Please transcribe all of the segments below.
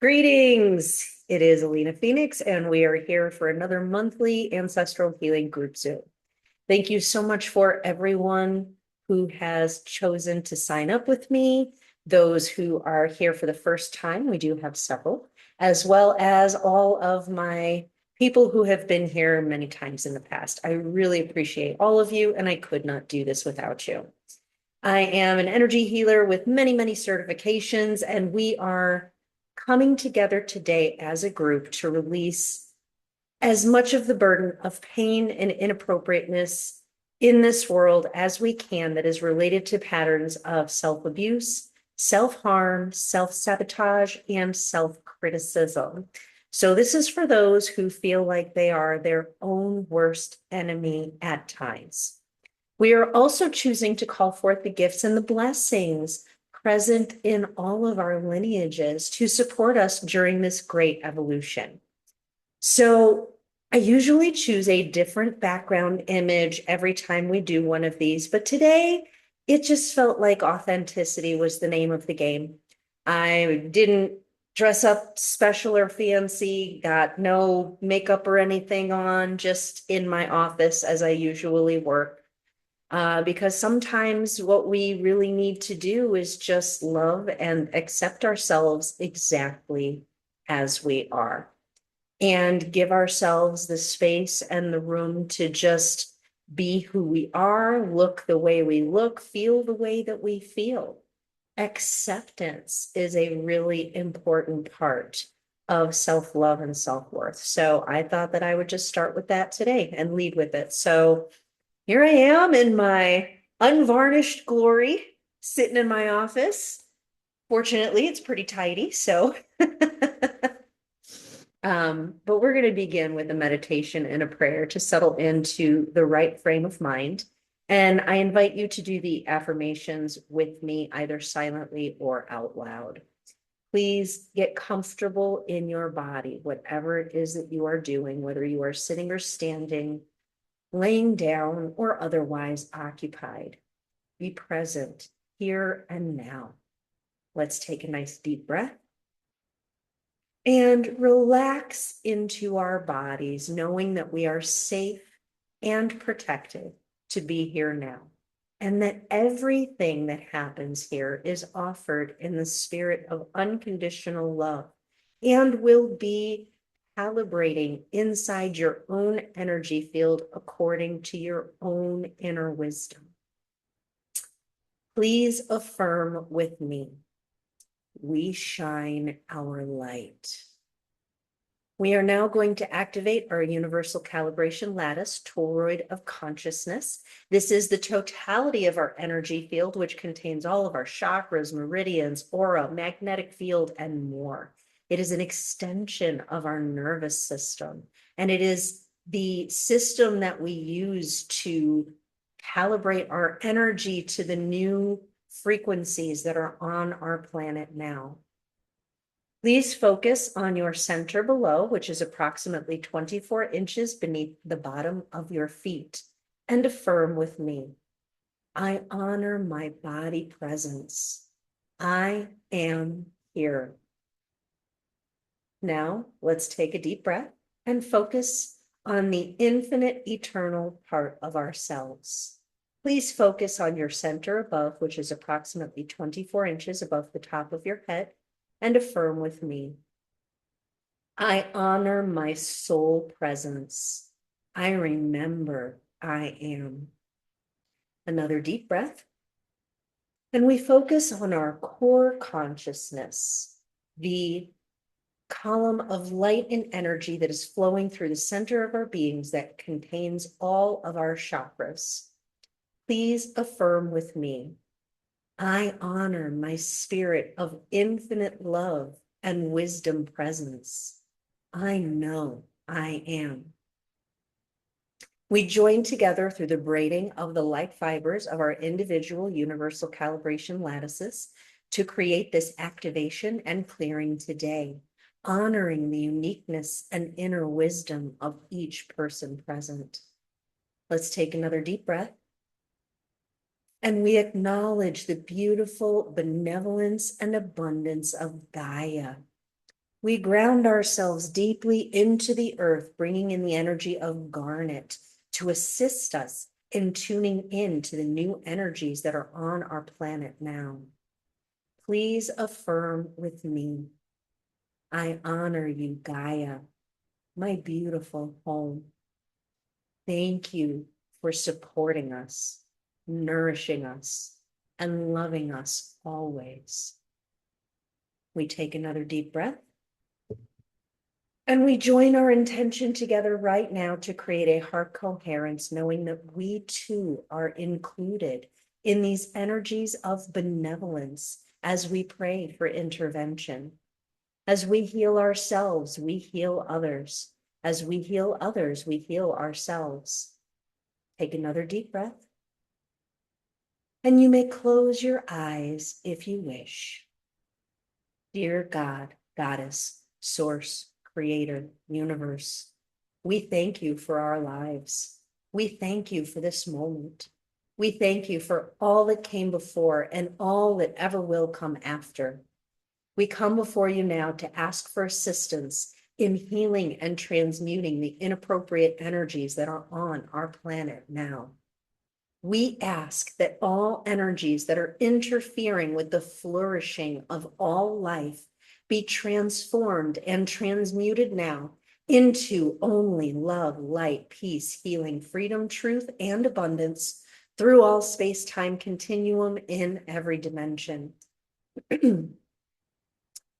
Greetings. It is Alina Phoenix, and we are here for another monthly Ancestral Healing group Zoom. Thank you so much for everyone who has chosen to sign up with me, those who are here for the first time, we do have several, as well as all of my people who have been here many times in the past. I really appreciate all of you, and I could not do this without you. I am an energy healer with many, many certifications, and we are coming together today as a group to release as much of the burden of pain and inappropriateness in this world as we can that is related to patterns of self-abuse, self-harm, self-sabotage, and self-criticism. So this is for those who feel like they are their own worst enemy at times. We are also choosing to call forth the gifts and the blessings present in all of our lineages to support us during this great evolution. So I usually choose a different background image every time we do one of these, but today it just felt like authenticity was the name of the game. I didn't dress up special or fancy, got no makeup or anything on, just in my office as I usually work. Because sometimes what we really need to do is just love and accept ourselves exactly as we are and give ourselves the space and the room to just be who we are, look the way we look, feel the way that we feel. Acceptance is a really important part of self-love and self-worth. So I thought that I would just start with that today and lead with it. So here I am in my unvarnished glory, sitting in my office. Fortunately, it's pretty tidy, so but we're going to begin with a meditation and a prayer to settle into the right frame of mind. And I invite you to do the affirmations with me, either silently or out loud. Please get comfortable in your body, whatever it is that you are doing, whether you are sitting or standing, laying down, or otherwise occupied. Be present here and now. Let's take a nice deep breath and relax into our bodies, knowing that we are safe and protected to be here now, and that everything that happens here is offered in the spirit of unconditional love and will be calibrating inside your own energy field according to your own inner wisdom. Please affirm with me. We shine our light. We are now going to activate our universal calibration lattice, toroid of consciousness. This is the totality of our energy field, which contains all of our chakras, meridians, aura, magnetic field, and more. It is an extension of our nervous system, and it is the system that we use to calibrate our energy to the new frequencies that are on our planet now. Please focus on your center below, which is approximately 24 inches beneath the bottom of your feet, and affirm with me. I honor my body presence. I am here. Now, let's take a deep breath and focus on the infinite eternal part of ourselves. Please focus on your center above, which is approximately 24 inches above the top of your head, and affirm with me. I honor my soul presence. I remember I am. Another deep breath. And we focus on our core consciousness, the column of light and energy that is flowing through the center of our beings that contains all of our chakras. Please affirm with me. I honor my spirit of infinite love and wisdom presence. I know I am. We join together through the braiding of the light fibers of our individual universal calibration lattices to create this activation and clearing today, honoring the uniqueness and inner wisdom of each person present. Let's take another deep breath. And we acknowledge the beautiful benevolence and abundance of Gaia. We ground ourselves deeply into the earth, bringing in the energy of garnet to assist us in tuning in to the new energies that are on our planet now. Please affirm with me. I honor you, Gaia, my beautiful home. Thank you for supporting us, nourishing us, and loving us always. We take another deep breath. And we join our intention together right now to create a heart coherence, knowing that we too are included in these energies of benevolence as we pray for intervention. As we heal ourselves, we heal others. As we heal others, we heal ourselves. Take another deep breath. And you may close your eyes if you wish. Dear God, Goddess, Source, Creator, Universe, we thank you for our lives. We thank you for this moment. We thank you for all that came before and all that ever will come after. We come before you now to ask for assistance in healing and transmuting the inappropriate energies that are on our planet now. We ask that all energies that are interfering with the flourishing of all life be transformed and transmuted now into only love, light, peace, healing, freedom, truth, and abundance through all space-time continuum in every dimension.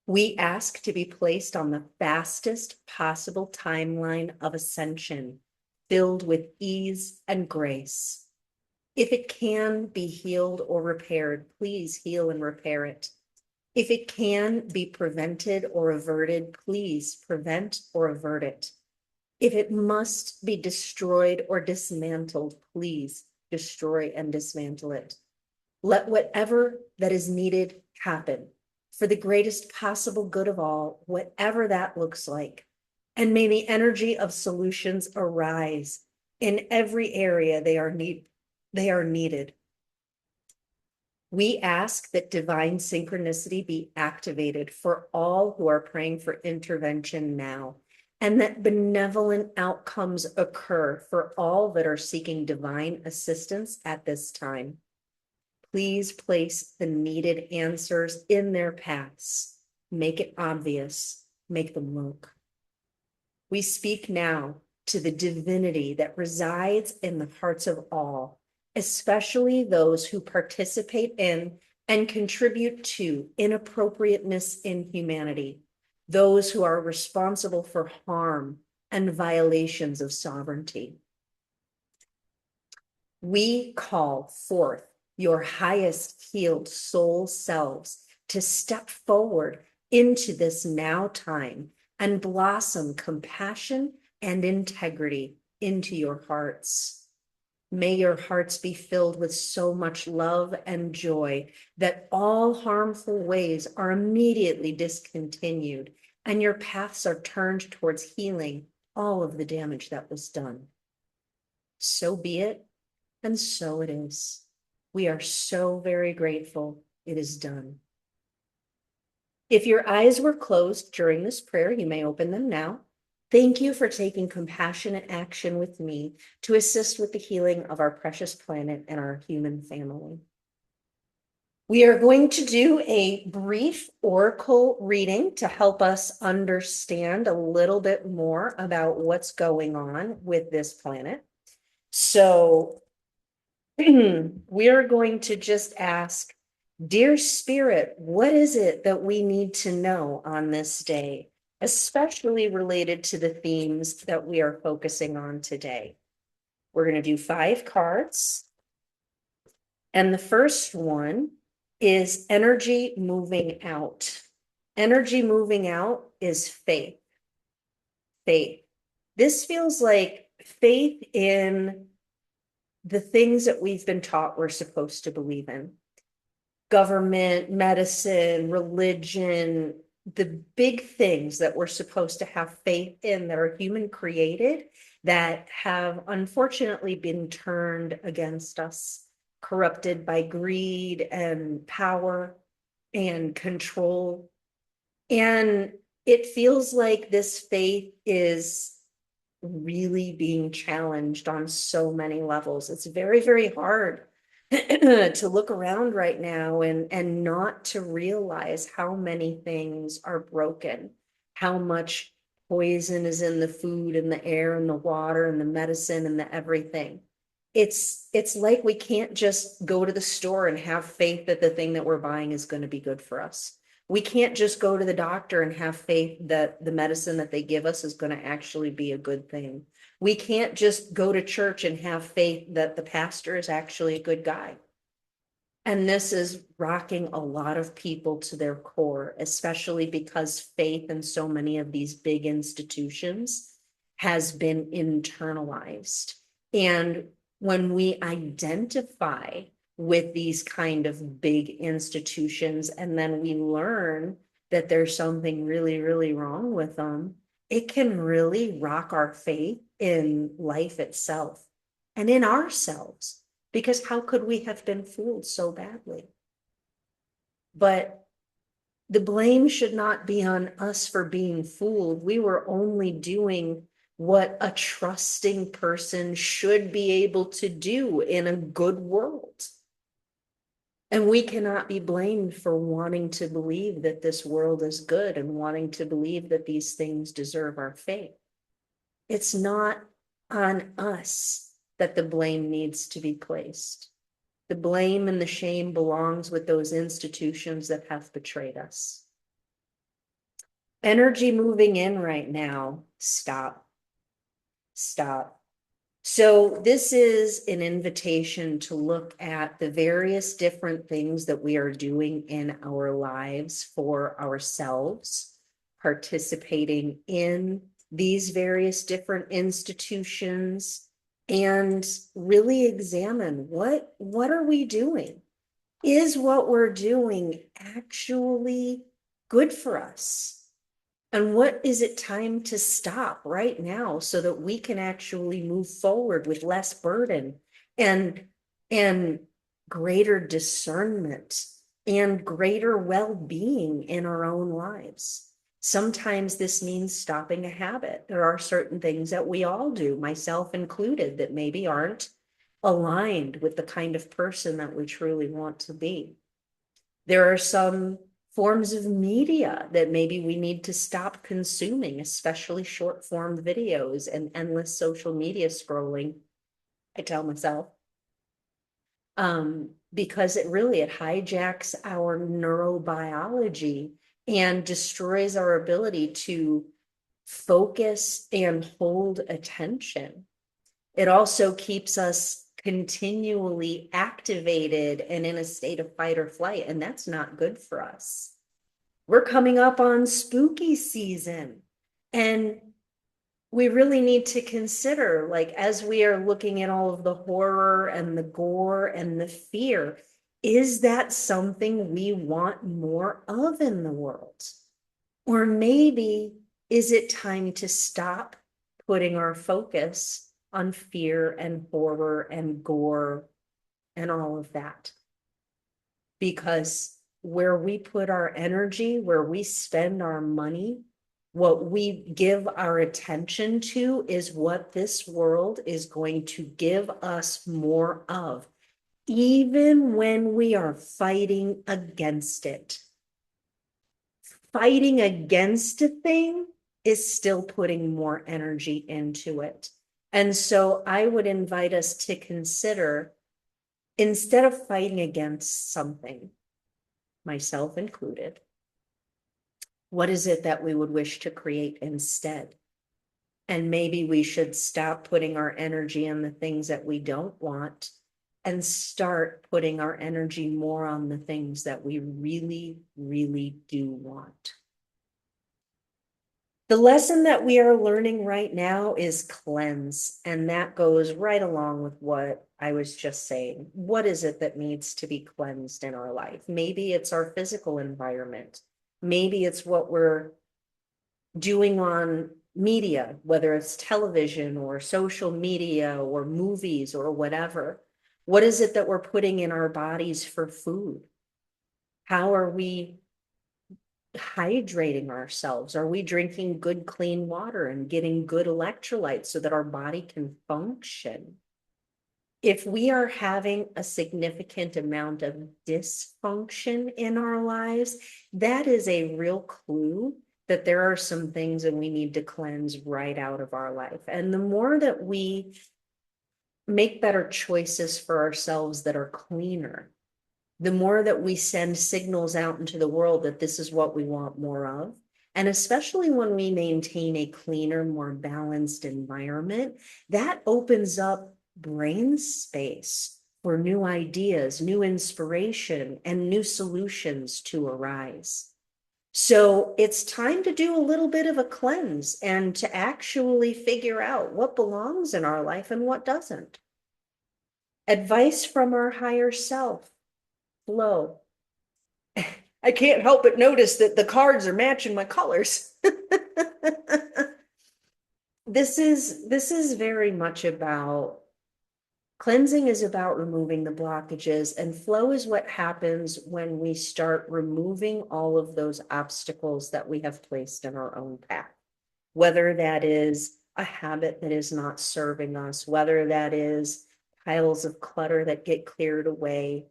We ask to be placed on the fastest possible timeline of ascension, filled with ease and grace. If it can be healed or repaired, please heal and repair it. If it can be prevented or averted, please prevent or avert it. If it must be destroyed or dismantled, please destroy and dismantle it. Let whatever that is needed happen for the greatest possible good of all, whatever that looks like. And may the energy of solutions arise in every area they are needed. We ask that divine synchronicity be activated for all who are praying for intervention now, and that benevolent outcomes occur for all that are seeking divine assistance at this time. Please place the needed answers in their paths. Make it obvious. Make them look. We speak now to the divinity that resides in the hearts of all, especially those who participate in and contribute to inappropriateness in humanity, those who are responsible for harm and violations of sovereignty. We call forth your highest healed soul selves to step forward into this now time and blossom compassion and integrity into your hearts. May your hearts be filled with so much love and joy that all harmful ways are immediately discontinued and your paths are turned towards healing all of the damage that was done. So be it, and so it is. We are so very grateful it is done. If your eyes were closed during this prayer, you may open them now. Thank you for taking compassionate action with me to assist with the healing of our precious planet and our human family. We are going to do a brief oracle reading to help us understand a little bit more about what's going on with this planet. So we are going to just ask, dear Spirit, what is it that we need to know on this day, especially related to the themes that we are focusing on today? We're going to do 5 cards. And the first one is energy moving out. Energy moving out is faith. Faith. This feels like faith in the things that we've been taught we're supposed to believe in. Government, medicine, religion, the big things that we're supposed to have faith in that are human created that have unfortunately been turned against us, corrupted by greed and power and control. And it feels like this faith is really being challenged on so many levels. It's very, very hard to look around right now and not to realize how many things are broken, how much poison is in the food and the air and the water and the medicine and the everything. It's like we can't just go to the store and have faith that the thing that we're buying is going to be good for us. We can't just go to the doctor and have faith that the medicine that they give us is going to actually be a good thing. We can't just go to church and have faith that the pastor is actually a good guy. And this is rocking a lot of people to their core, especially because faith in so many of these big institutions has been internalized. And when we identify with these kind of big institutions, and then we learn that there's something really, really wrong with them, it can really rock our faith in life itself and in ourselves. Because how could we have been fooled so badly? But the blame should not be on us for being fooled. We were only doing what a trusting person should be able to do in a good world. And we cannot be blamed for wanting to believe that this world is good and wanting to believe that these things deserve our faith. It's not on us that the blame needs to be placed. The blame and the shame belongs with those institutions that have betrayed us. Energy moving in right now, stop. Stop. So this is an invitation to look at the various different things that we are doing in our lives for ourselves, participating in these various different institutions, and really examine what are we doing? Is what we're doing actually good for us? And what is it time to stop right now so that we can actually move forward with less burden and greater discernment and greater well-being in our own lives? Sometimes this means stopping a habit. There are certain things that we all do, myself included, that maybe aren't aligned with the kind of person that we truly want to be. There are some forms of media that maybe we need to stop consuming, especially short form videos and endless social media scrolling, I tell myself, because it hijacks our neurobiology and destroys our ability to focus and hold attention. It also keeps us continually activated and in a state of fight or flight, and that's not good for us. We're coming up on spooky season, and we really need to consider, like, as we are looking at all of the horror and the gore and the fear, is that something we want more of in the world? Or maybe is it time to stop putting our focus on fear and horror and gore and all of that? Because where we put our energy, where we spend our money, what we give our attention to is what this world is going to give us more of, even when we are fighting against it. Fighting against a thing is still putting more energy into it. And so I would invite us to consider, instead of fighting against something, myself included, what is it that we would wish to create instead? And maybe we should stop putting our energy on the things that we don't want and start putting our energy more on the things that we really, really do want. The lesson that we are learning right now is cleanse, and that goes right along with what I was just saying. What is it that needs to be cleansed in our life? Maybe it's our physical environment. Maybe it's what we're doing on media, whether it's television or social media or movies or whatever. What is it that we're putting in our bodies for food? How are we hydrating ourselves? Are we drinking good, clean water and getting good electrolytes so that our body can function? If we are having a significant amount of dysfunction in our lives, that is a real clue that there are some things that we need to cleanse right out of our life. And the more that we make better choices for ourselves that are cleaner, the more that we send signals out into the world that this is what we want more of. And especially when we maintain a cleaner, more balanced environment, that opens up brain space for new ideas, new inspiration, and new solutions to arise. So it's time to do a little bit of a cleanse and to actually figure out what belongs in our life and what doesn't. Advice from our higher self, flow. I can't help but notice that the cards are matching my colors. This is very much about cleansing, is about removing the blockages, and flow is what happens when we start removing all of those obstacles that we have placed in our own path. Whether that is a habit that is not serving us, whether that is piles of clutter that get cleared away,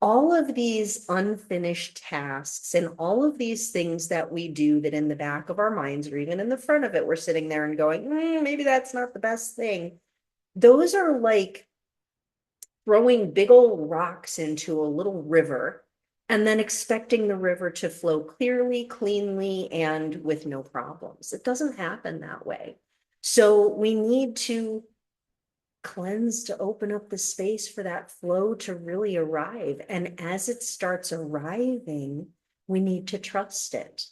all of these unfinished tasks and all of these things that we do that in the back of our minds or even in the front of it, we're sitting there and going, maybe that's not the best thing. Those are like throwing big old rocks into a little river and then expecting the river to flow clearly, cleanly, and with no problems. It doesn't happen that way. So we need to cleanse to open up the space for that flow to really arrive. And as it starts arriving, we need to trust it.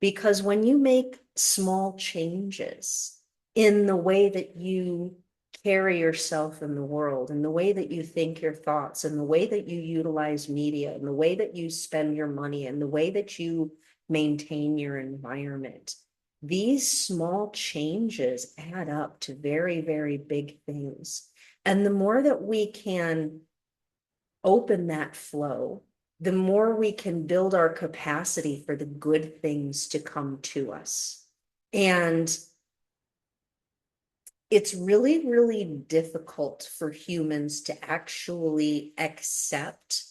Because when you make small changes in the way that you carry yourself in the world, in the way that you think your thoughts, in the way that you utilize media, in the way that you spend your money, in the way that you maintain your environment, these small changes add up to very, very big things. And the more that we can open that flow, the more we can build our capacity for the good things to come to us. And it's really, really difficult for humans to actually accept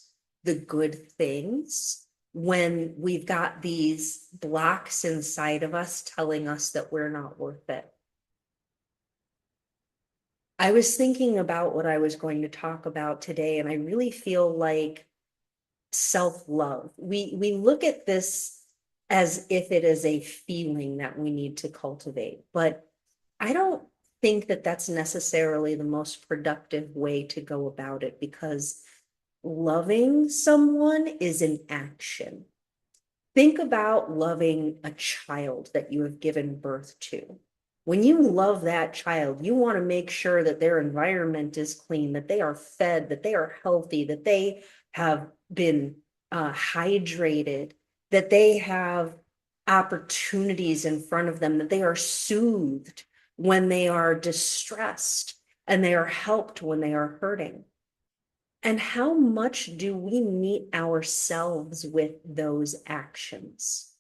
the good things when we've got these blocks inside of us telling us that we're not worth it. I was thinking about what I was going to talk about today, and I really feel like self-love. We look at this as if it is a feeling that we need to cultivate, but I don't think that that's necessarily the most productive way to go about it, because loving someone is an action. Think about loving a child that you have given birth to. When you love that child, you want to make sure that their environment is clean, that they are fed, that they are healthy, that they have been hydrated, that they have opportunities in front of them, that they are soothed when they are distressed, and they are helped when they are hurting. And how much do we meet ourselves with those actions?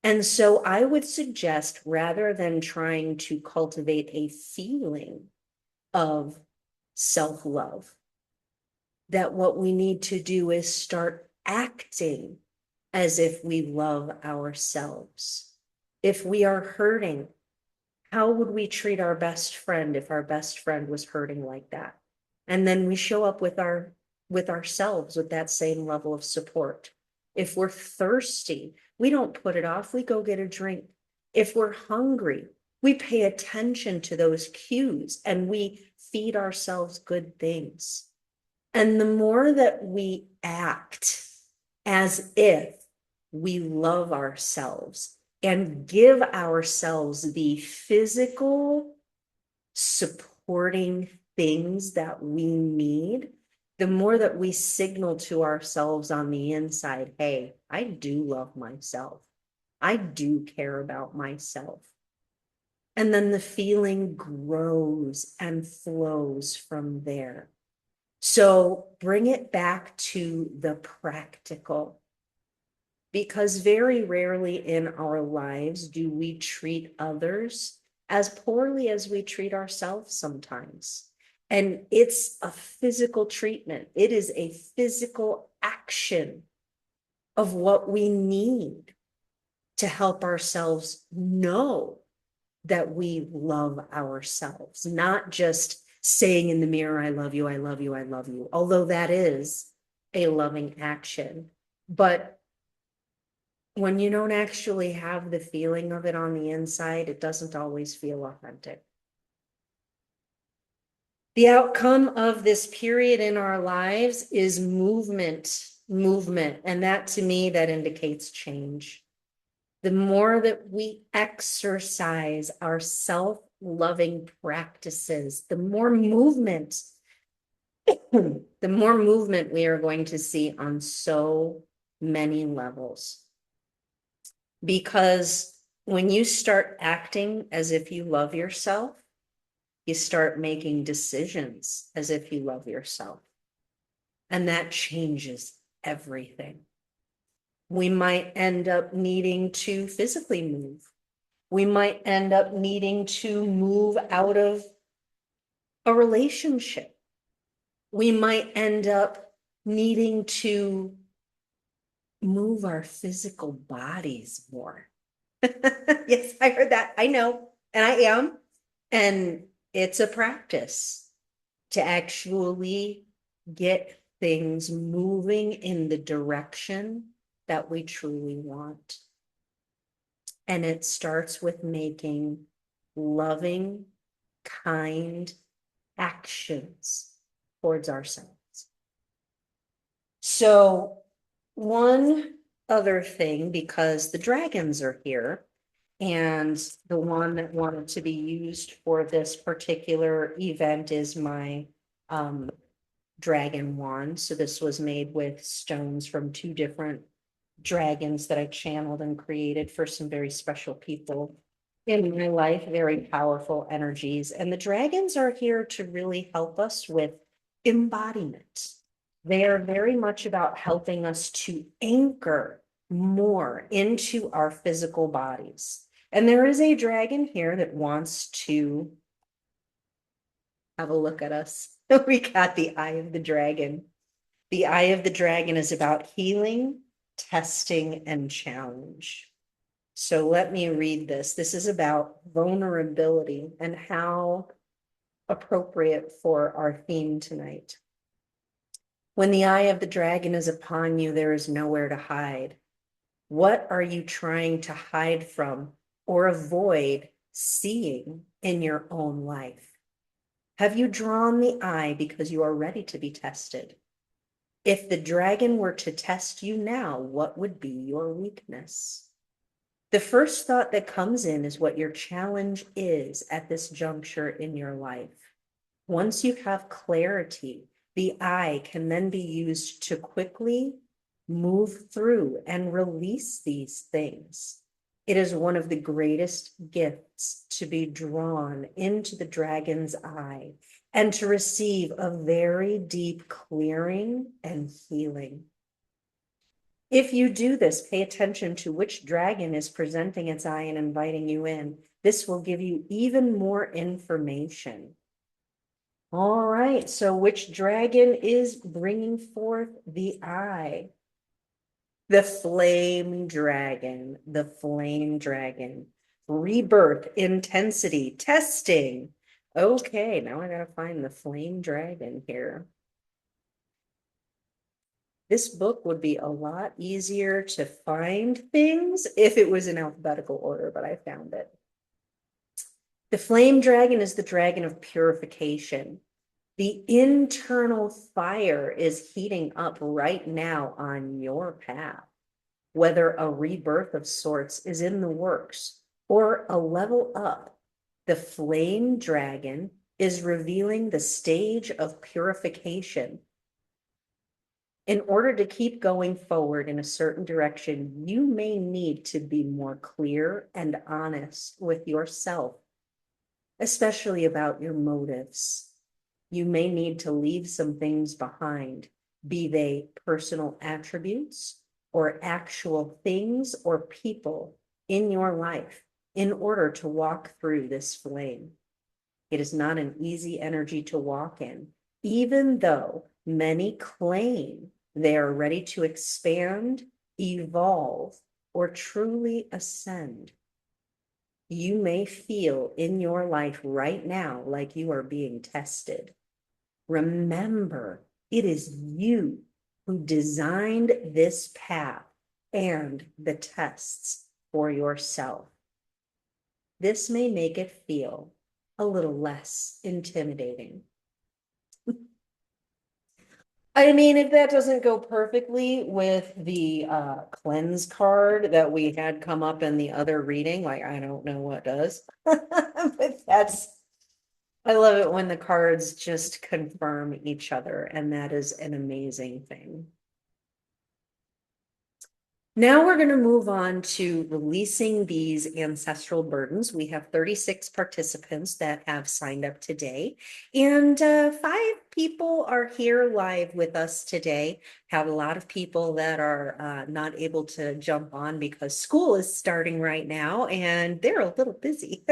And so I would suggest, rather than trying to cultivate a feeling of self-love, that what we need to do is start acting as if we love ourselves. If we are hurting, how would we treat our best friend if our best friend was hurting like that? And then we show up with ourselves with that same level of support. If we're thirsty, we don't put it off, we go get a drink. If we're hungry, we pay attention to those cues and we feed ourselves good things. And the more that we act as if we love ourselves and give ourselves the physical supporting things that we need, the more that we signal to ourselves on the inside, hey, I do love myself. I do care about myself. And then the feeling grows and flows from there. So bring it back to the practical. because very rarely in our lives do we treat others as poorly as we treat ourselves sometimes. And it's a physical treatment. It is a physical action of what we need to help ourselves know that we love ourselves, not just saying in the mirror, I love you, I love you, I love you, although that is a loving action. But when you don't actually have the feeling of it on the inside, it doesn't always feel authentic. The outcome of this period in our lives is movement, and that to me, that indicates change. The more that we exercise our self-loving practices, the more movement we are going to see on so many levels. Because when you start acting as if you love yourself, you start making decisions as if you love yourself. And that changes everything. We might end up needing to physically move. We might end up needing to move out of a relationship. We might end up needing to move our physical bodies more. Yes, I heard that. I know, and I am. And it's a practice to actually get things moving in the direction that we truly want. And it starts with making loving, kind actions towards ourselves. So one other thing, because the dragons are here, and the one that wanted to be used for this particular event is my dragon wand. So this was made with stones from 2 different dragons that I channeled and created for some very special people in my life, very powerful energies. And the dragons are here to really help us with embodiment. They are very much about helping us to anchor more into our physical bodies. And there is a dragon here that wants to have a look at us. We got the eye of the dragon. The eye of the dragon is about healing, testing, and challenge. So let me read this. This is about vulnerability and how appropriate for our theme tonight. When the eye of the dragon is upon you, there is nowhere to hide. What are you trying to hide from or avoid seeing in your own life? Have you drawn the eye because you are ready to be tested? If the dragon were to test you now, what would be your weakness? The first thought that comes in is what your challenge is at this juncture in your life. Once you have clarity, the eye can then be used to quickly move through and release these things. It is one of the greatest gifts to be drawn into the dragon's eye and to receive a very deep clearing and healing. If you do this, pay attention to which dragon is presenting its eye and inviting you in. This will give you even more information. All right, so which dragon is bringing forth the eye? The flame dragon, rebirth, intensity, testing. Okay, now I gotta find the flame dragon here. This book would be a lot easier to find things if it was in alphabetical order, but I found it. The flame dragon is the dragon of purification. The internal fire is heating up right now on your path. Whether a rebirth of sorts is in the works or a level up, the flame dragon is revealing the stage of purification. In order to keep going forward in a certain direction, you may need to be more clear and honest with yourself, especially about your motives. You may need to leave some things behind, be they personal attributes or actual things or people in your life in order to walk through this flame. It is not an easy energy to walk in, even though many claim they are ready to expand, evolve, or truly ascend. You may feel in your life right now like you are being tested. Remember, it is you who designed this path and the tests for yourself. This may make it feel a little less intimidating. I mean, if that doesn't go perfectly with the cleanse card that we had come up in the other reading, like I don't know what does. But I love it when the cards just confirm each other, and that is an amazing thing. Now we're going to move on to releasing these ancestral burdens. We have 36 participants that have signed up today, and 5 people are here live with us today. Have a lot of people that are not able to jump on because school is starting right now, and they're a little busy,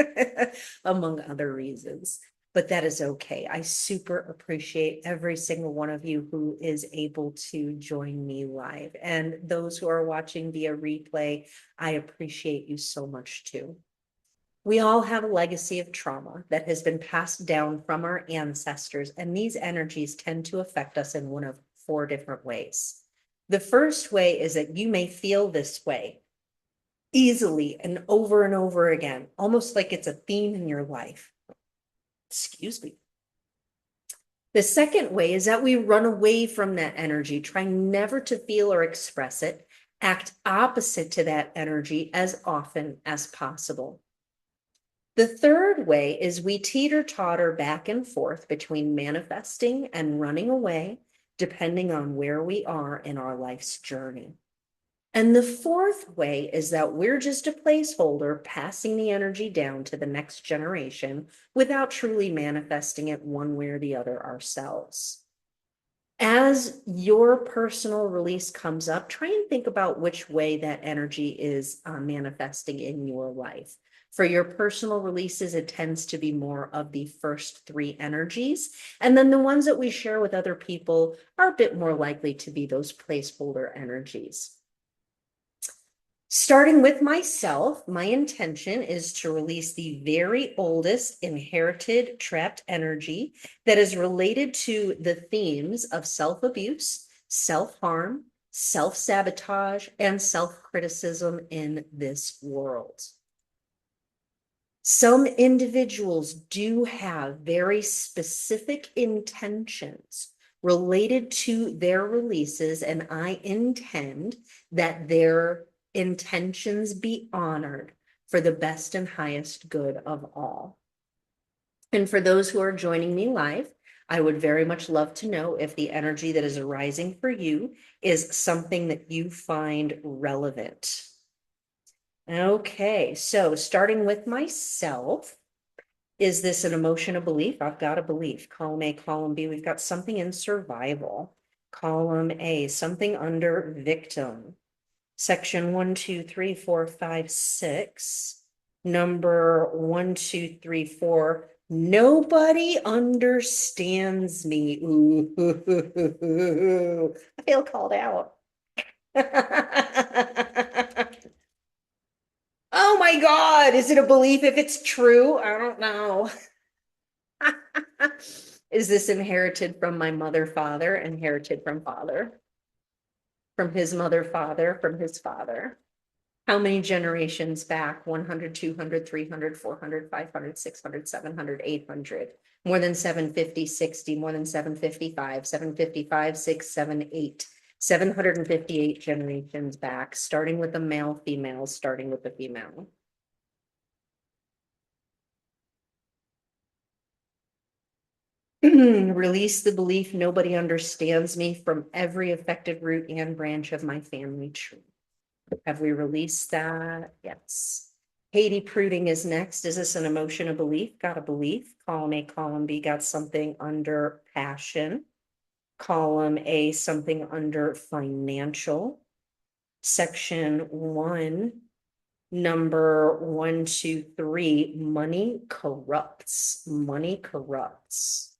among other reasons. But that is okay. I super appreciate every single one of you who is able to join me live. And those who are watching via replay, I appreciate you so much too. We all have a legacy of trauma that has been passed down from our ancestors, and these energies tend to affect us in one of 4 different ways. The first way is that you may feel this way easily and over again, almost like it's a theme in your life. Excuse me. The second way is that we run away from that energy, trying never to feel or express it, act opposite to that energy as often as possible. The third way is we teeter-totter back and forth between manifesting and running away, depending on where we are in our life's journey. And the fourth way is that we're just a placeholder passing the energy down to the next generation without truly manifesting it one way or the other ourselves. As your personal release comes up, try and think about which way that energy is manifesting in your life. For your personal releases, it tends to be more of the first 3 energies. And then the ones that we share with other people are a bit more likely to be those placeholder energies. Starting with myself, my intention is to release the very oldest inherited trapped energy that is related to the themes of self-abuse, self-harm, self-sabotage, and self-criticism in this world. Some individuals do have very specific intentions related to their releases, and I intend that their intentions be honored for the best and highest good of all. And for those who are joining me live, I would very much love to know if the energy that is arising for you is something that you find relevant. Okay, so starting with myself, is this an emotion, a belief? I've got a belief. Column A, column B, we've got something in survival. Column A, something under victim. Section 1, 2, 3, 4, 5, 6. Number 1, 2, 3, 4. Nobody understands me. Ooh, I feel called out. Oh my God, is it a belief if it's true? I don't know. Is this inherited from my mother, father, inherited from father? From his mother, father, from his father? How many generations back? 100, 200, 300, 400, 500, 600, 700, 800. More than 750, 60, more than 755, 755, 6, 7, 8. 758 generations back, starting with the male, female, starting with the female. Release the belief nobody understands me from every affected root and branch of my family tree. Have we released that? Yes. Haiti Pruding is next. Is this an emotion, a belief? Got a belief. Column A, column B, got something under passion. Column A, something under financial. Section 1, number 1, 2, 3, money corrupts. Money corrupts.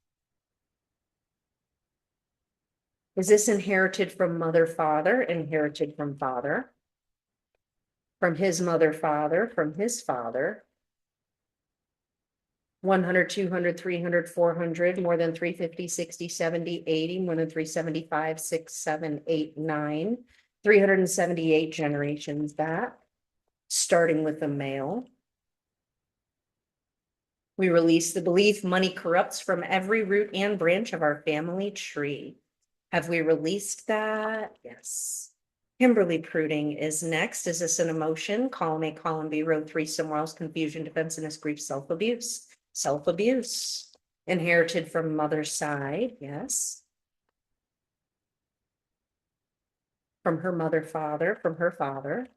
Is this inherited from mother, father, inherited from father? From his mother, father, from his father? 100, 200, 300, 400, more than 350, 60, 70, 80, more than 375, 6, 7, 8, 9, 378 generations back, starting with the male. We release the belief money corrupts from every root and branch of our family tree. Have we released that? Yes. Kimberly Pruding is next. Is this an emotion? Column A, column B, row 3, somewhere else, confusion, defensiveness, grief, self-abuse. Self-abuse. Inherited from mother's side, yes. From her mother, father, from her father.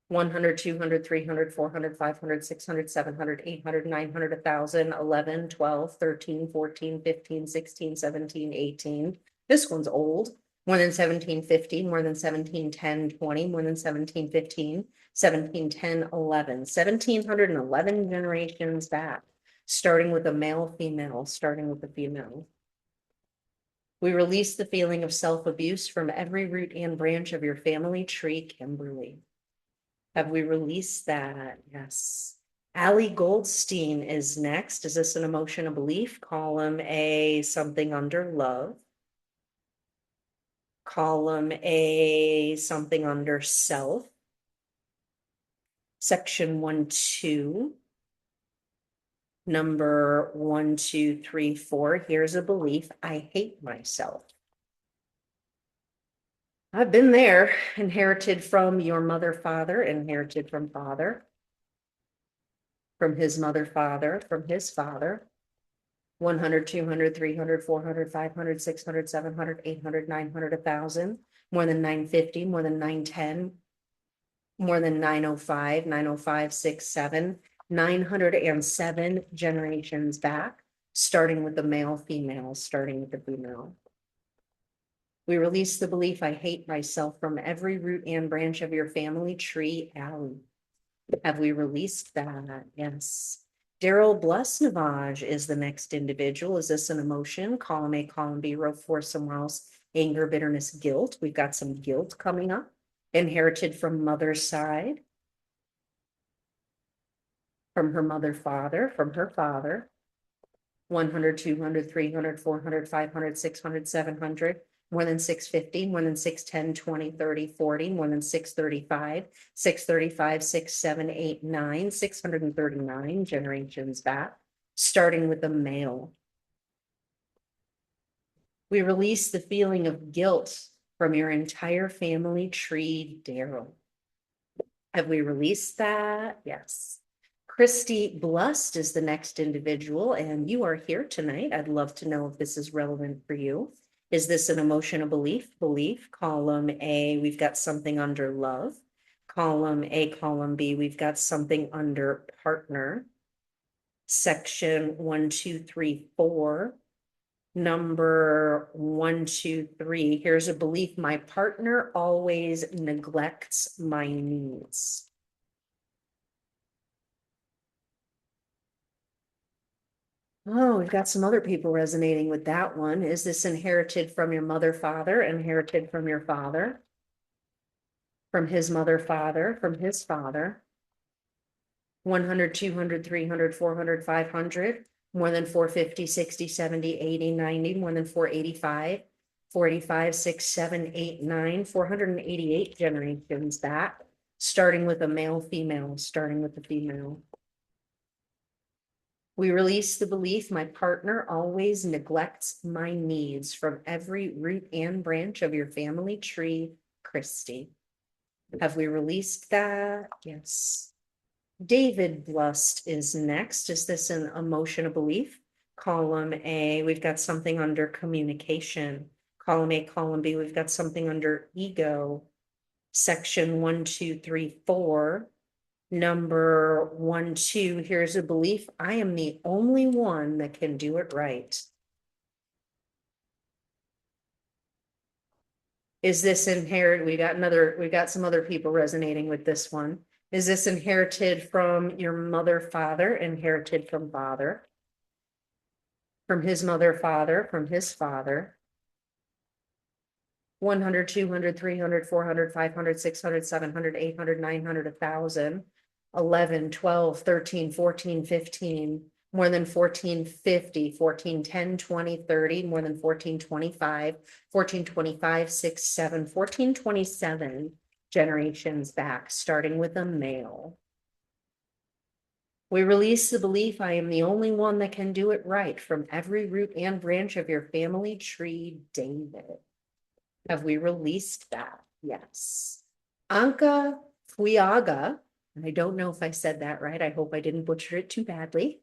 100, 200, 300, 400, 500, 600, 700, 800, 900, 1,000, 11, 12, 13, 14, 15, 16, 17, 18. This one's old. More than 1750, more than 1710, 20, more than 1715, 1710, 11. 1711 generations back, starting with a male, female, starting with a female. We release the feeling of self-abuse from every root and branch of your family tree, Kimberly. Have we released that? Yes. Allie Goldstein is next. Is this an emotion, a belief? Column A, something under love. Column A, something under self. Section 1, 2. Number 1, 2, 3, 4. Here's a belief. I hate myself. I've been there. Inherited from your mother, father, inherited from father. From his mother, father, from his father. 100, 200, 300, 400, 500, 600, 700, 800, 900, 1,000, more than 950, more than 910, more than 905, 905, 6, 7, 907 generations back, starting with the male, female, starting with the female. We release the belief I hate myself from every root and branch of your family tree, Allie. Have we released that? Yes. Daryl Blusnavage is the next individual. Is this an emotion? Column A, column B, row 4, somewhere else. Anger, bitterness, guilt. We've got some guilt coming up. Inherited from mother's side. From her mother, father, from her father. 100, 200, 300, 400, 500, 600, 700. More than 650, more than 610, 20, 30, 40, more than 635, 635, 6, 7, 8, 9, 639 generations back, starting with the male. We release the feeling of guilt from your entire family tree, Daryl. Have we released that? Yes. Christy Blust is the next individual, and you are here tonight. I'd love to know if this is relevant for you. Is this an emotion, a belief? Belief. Column A, we've got something under love. Column A, column B, we've got something under partner. Section 1, 2, 3, 4. Number 1, 2, 3. Here's a belief. My partner always neglects my needs. Oh, we've got some other people resonating with that one. Is this inherited from your mother, father, inherited from your father? From his mother, father, from his father? 100, 200, 300, 400, 500, more than 450, 60, 70, 80, 90, more than 485, 485, 6, 7, 8, 9, 488 generations back, starting with a male, female, starting with the female. We release the belief my partner always neglects my needs from every root and branch of your family tree, Christy. Have we released that? Yes. David Blust is next. Is this an emotion, a belief? Column A, we've got something under communication. Column A, column B, we've got something under ego. Section 1, 2, 3, 4. Number 1, 2, here's a belief. I am the only one that can do it right. Is this inherited? We got some other people resonating with this one. Is this inherited from your mother, father, inherited from father? From his mother, father, from his father? 100, 200, 300, 400, 500, 600, 700, 800, 900, 1,000, 11, 12, 13, 14, 15, more than 1450, 14, 10, 20, 30, more than 1425, 1425, 6, 7, 1427 generations back, starting with a male. We release the belief I am the only one that can do it right from every root and branch of your family tree, David. Have we released that? Yes. Anka Fuiaga, and I don't know if I said that right. I hope I didn't butcher it too badly.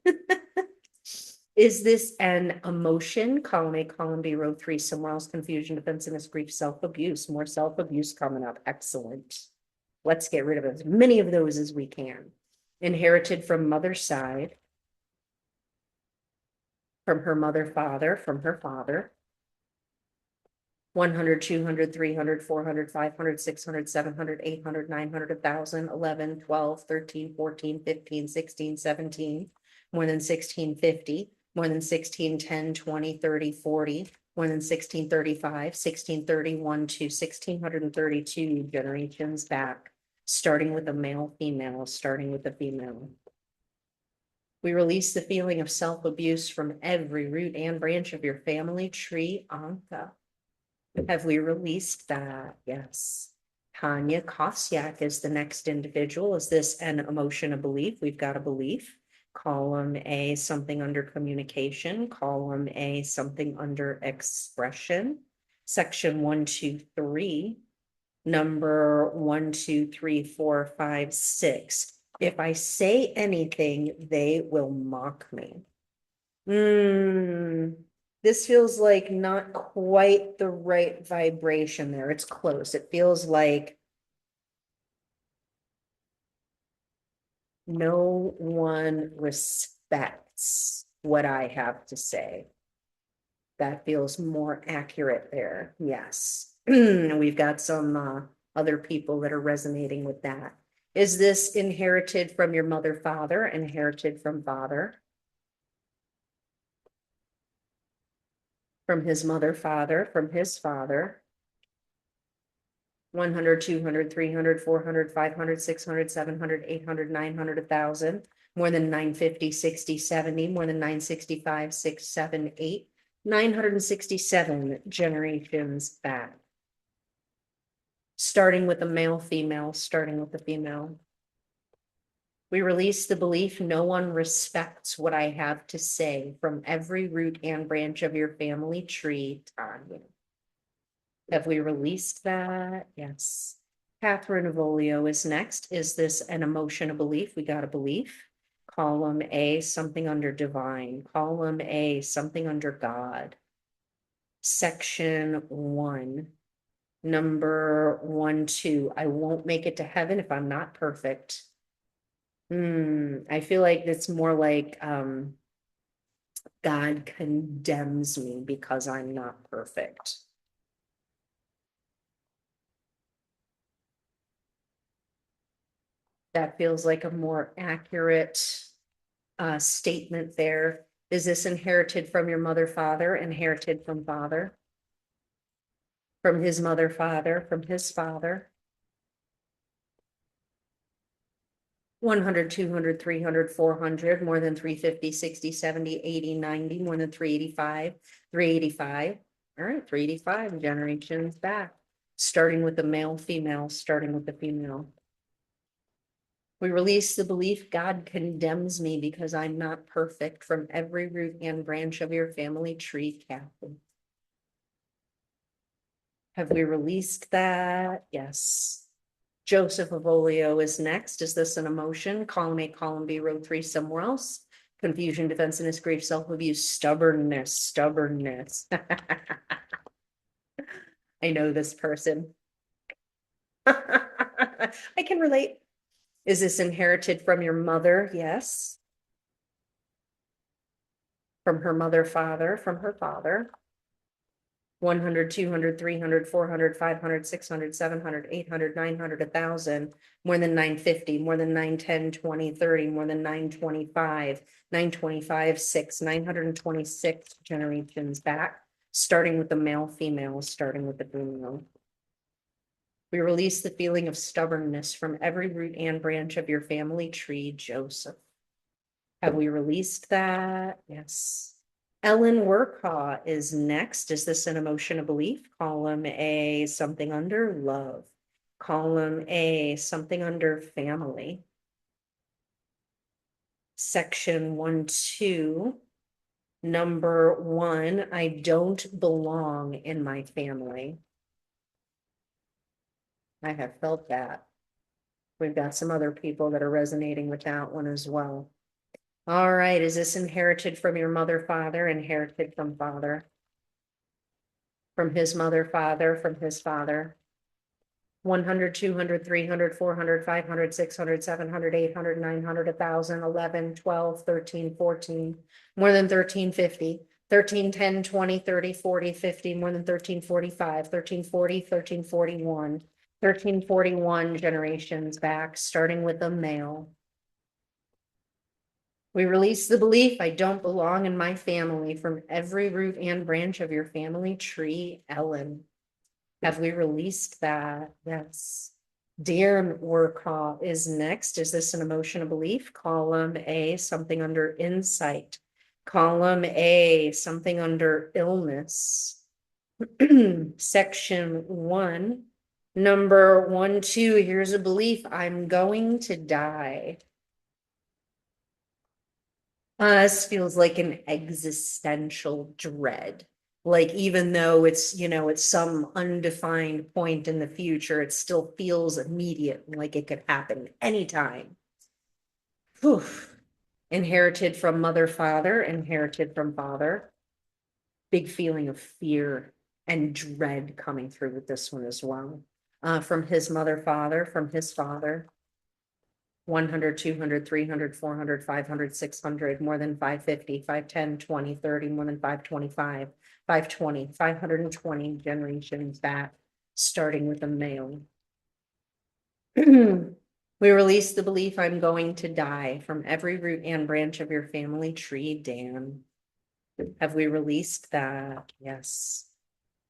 Is this an emotion? Column A, column B, row 3, somewhere else, confusion, defensiveness, grief, self-abuse. More self-abuse coming up. Excellent. Let's get rid of as many of those as we can. Inherited from mother's side, from her mother, father, from her father. 100, 200, 300, 400, 500, 600, 700, 800, 900, 1,000, 11, 12, 13, 14, 15, 16, 17, more than 1650, more than 16, 10, 20, 30, 40, more than 1635, 1631 to 1632 generations back, starting with a male, female, starting with a female. We release the feeling of self-abuse from every root and branch of your family tree, Anka. Have we released that? Yes. Tanya Kosyak is the next individual. Is this an emotion, a belief? We've got a belief. Column A, something under communication. Column A, something under expression. Section 1, 2, 3. Number 1, 2, 3, 4, 5, 6. If I say anything, they will mock me. This feels like not quite the right vibration there. It's close. It feels like no one respects what I have to say. That feels more accurate there. Yes. We've got some other people that are resonating with that. Is this inherited from your mother, father, inherited from father? From his mother, father, from his father? 100, 200, 300, 400, 500, 600, 700, 800, 900, 1,000, more than 950, 60, 70, more than 965, 6, 7, 8, 967 generations back. Starting with a male, female, starting with the female. We release the belief no one respects what I have to say from every root and branch of your family tree, Tanya. Have we released that? Yes. Catherine Avolio is next. Is this an emotion, a belief? We got a belief. Column A, something under divine. Column A, something under God. Section 1. Number 1, 2. I won't make it to heaven if I'm not perfect. I feel like it's more like God condemns me because I'm not perfect. That feels like a more accurate statement there. Is this inherited from your mother, father, inherited from father? From his mother, father, from his father? 100, 200, 300, 400, more than 350, 60, 70, 80, 90, more than 385, 385. All right, 385 generations back, starting with the male, female, starting with the female. We release the belief God condemns me because I'm not perfect from every root and branch of your family tree, Kathy. Have we released that? Yes. Joseph Avolio is next. Is this an emotion? Column A, column B, row 3, somewhere else. Confusion, defensiveness, grief, self-abuse, stubbornness. I know this person. I can relate. Is this inherited from your mother? Yes. From her mother, father, from her father. 100, 200, 300, 400, 500, 600, 700, 800, 900, 1,000, more than 950, more than 910, 20, 30, more than 925, 925, 6, 926 generations back, starting with the male, female, starting with the female. We release the feeling of stubbornness from every root and branch of your family tree, Joseph. Have we released that? Yes. Ellen Workaw is next. Is this an emotion of belief? Column A, something under love. Column A, something under family. Section 1, 2. Number 1, I don't belong in my family. I have felt that. We've got some other people that are resonating with that one as well. All right, is this inherited from your mother, father, inherited from father? From his mother, father, from his father? 100, 200, 300, 400, 500, 600, 700, 800, 900, 1,000, 11, 12, 13, 14, more than 1350, 13, 10, 20, 30, 40, 50, more than 1345, 1340, 1341, 1341 generations back, starting with a male. We release the belief I don't belong in my family from every root and branch of your family tree, Ellen. Have we released that? Yes. Dear Workaw is next. Is this an emotion of belief? Column A, something under insight. Column A, something under illness. Section 1, number 1, 2, here's a belief I'm going to die. This feels like an existential dread. Like, even though it's, it's some undefined point in the future, it still feels immediate, like it could happen anytime. Whew. Inherited from mother, father, inherited from father. Big feeling of fear and dread coming through with this one as well. From his mother, father, from his father. 100, 200, 300, 400, 500, 600, more than 550, 510, 20, 30, more than 525, 520, 520 generations back, starting with a male. We release the belief I'm going to die from every root and branch of your family tree, Dan. Have we released that? Yes.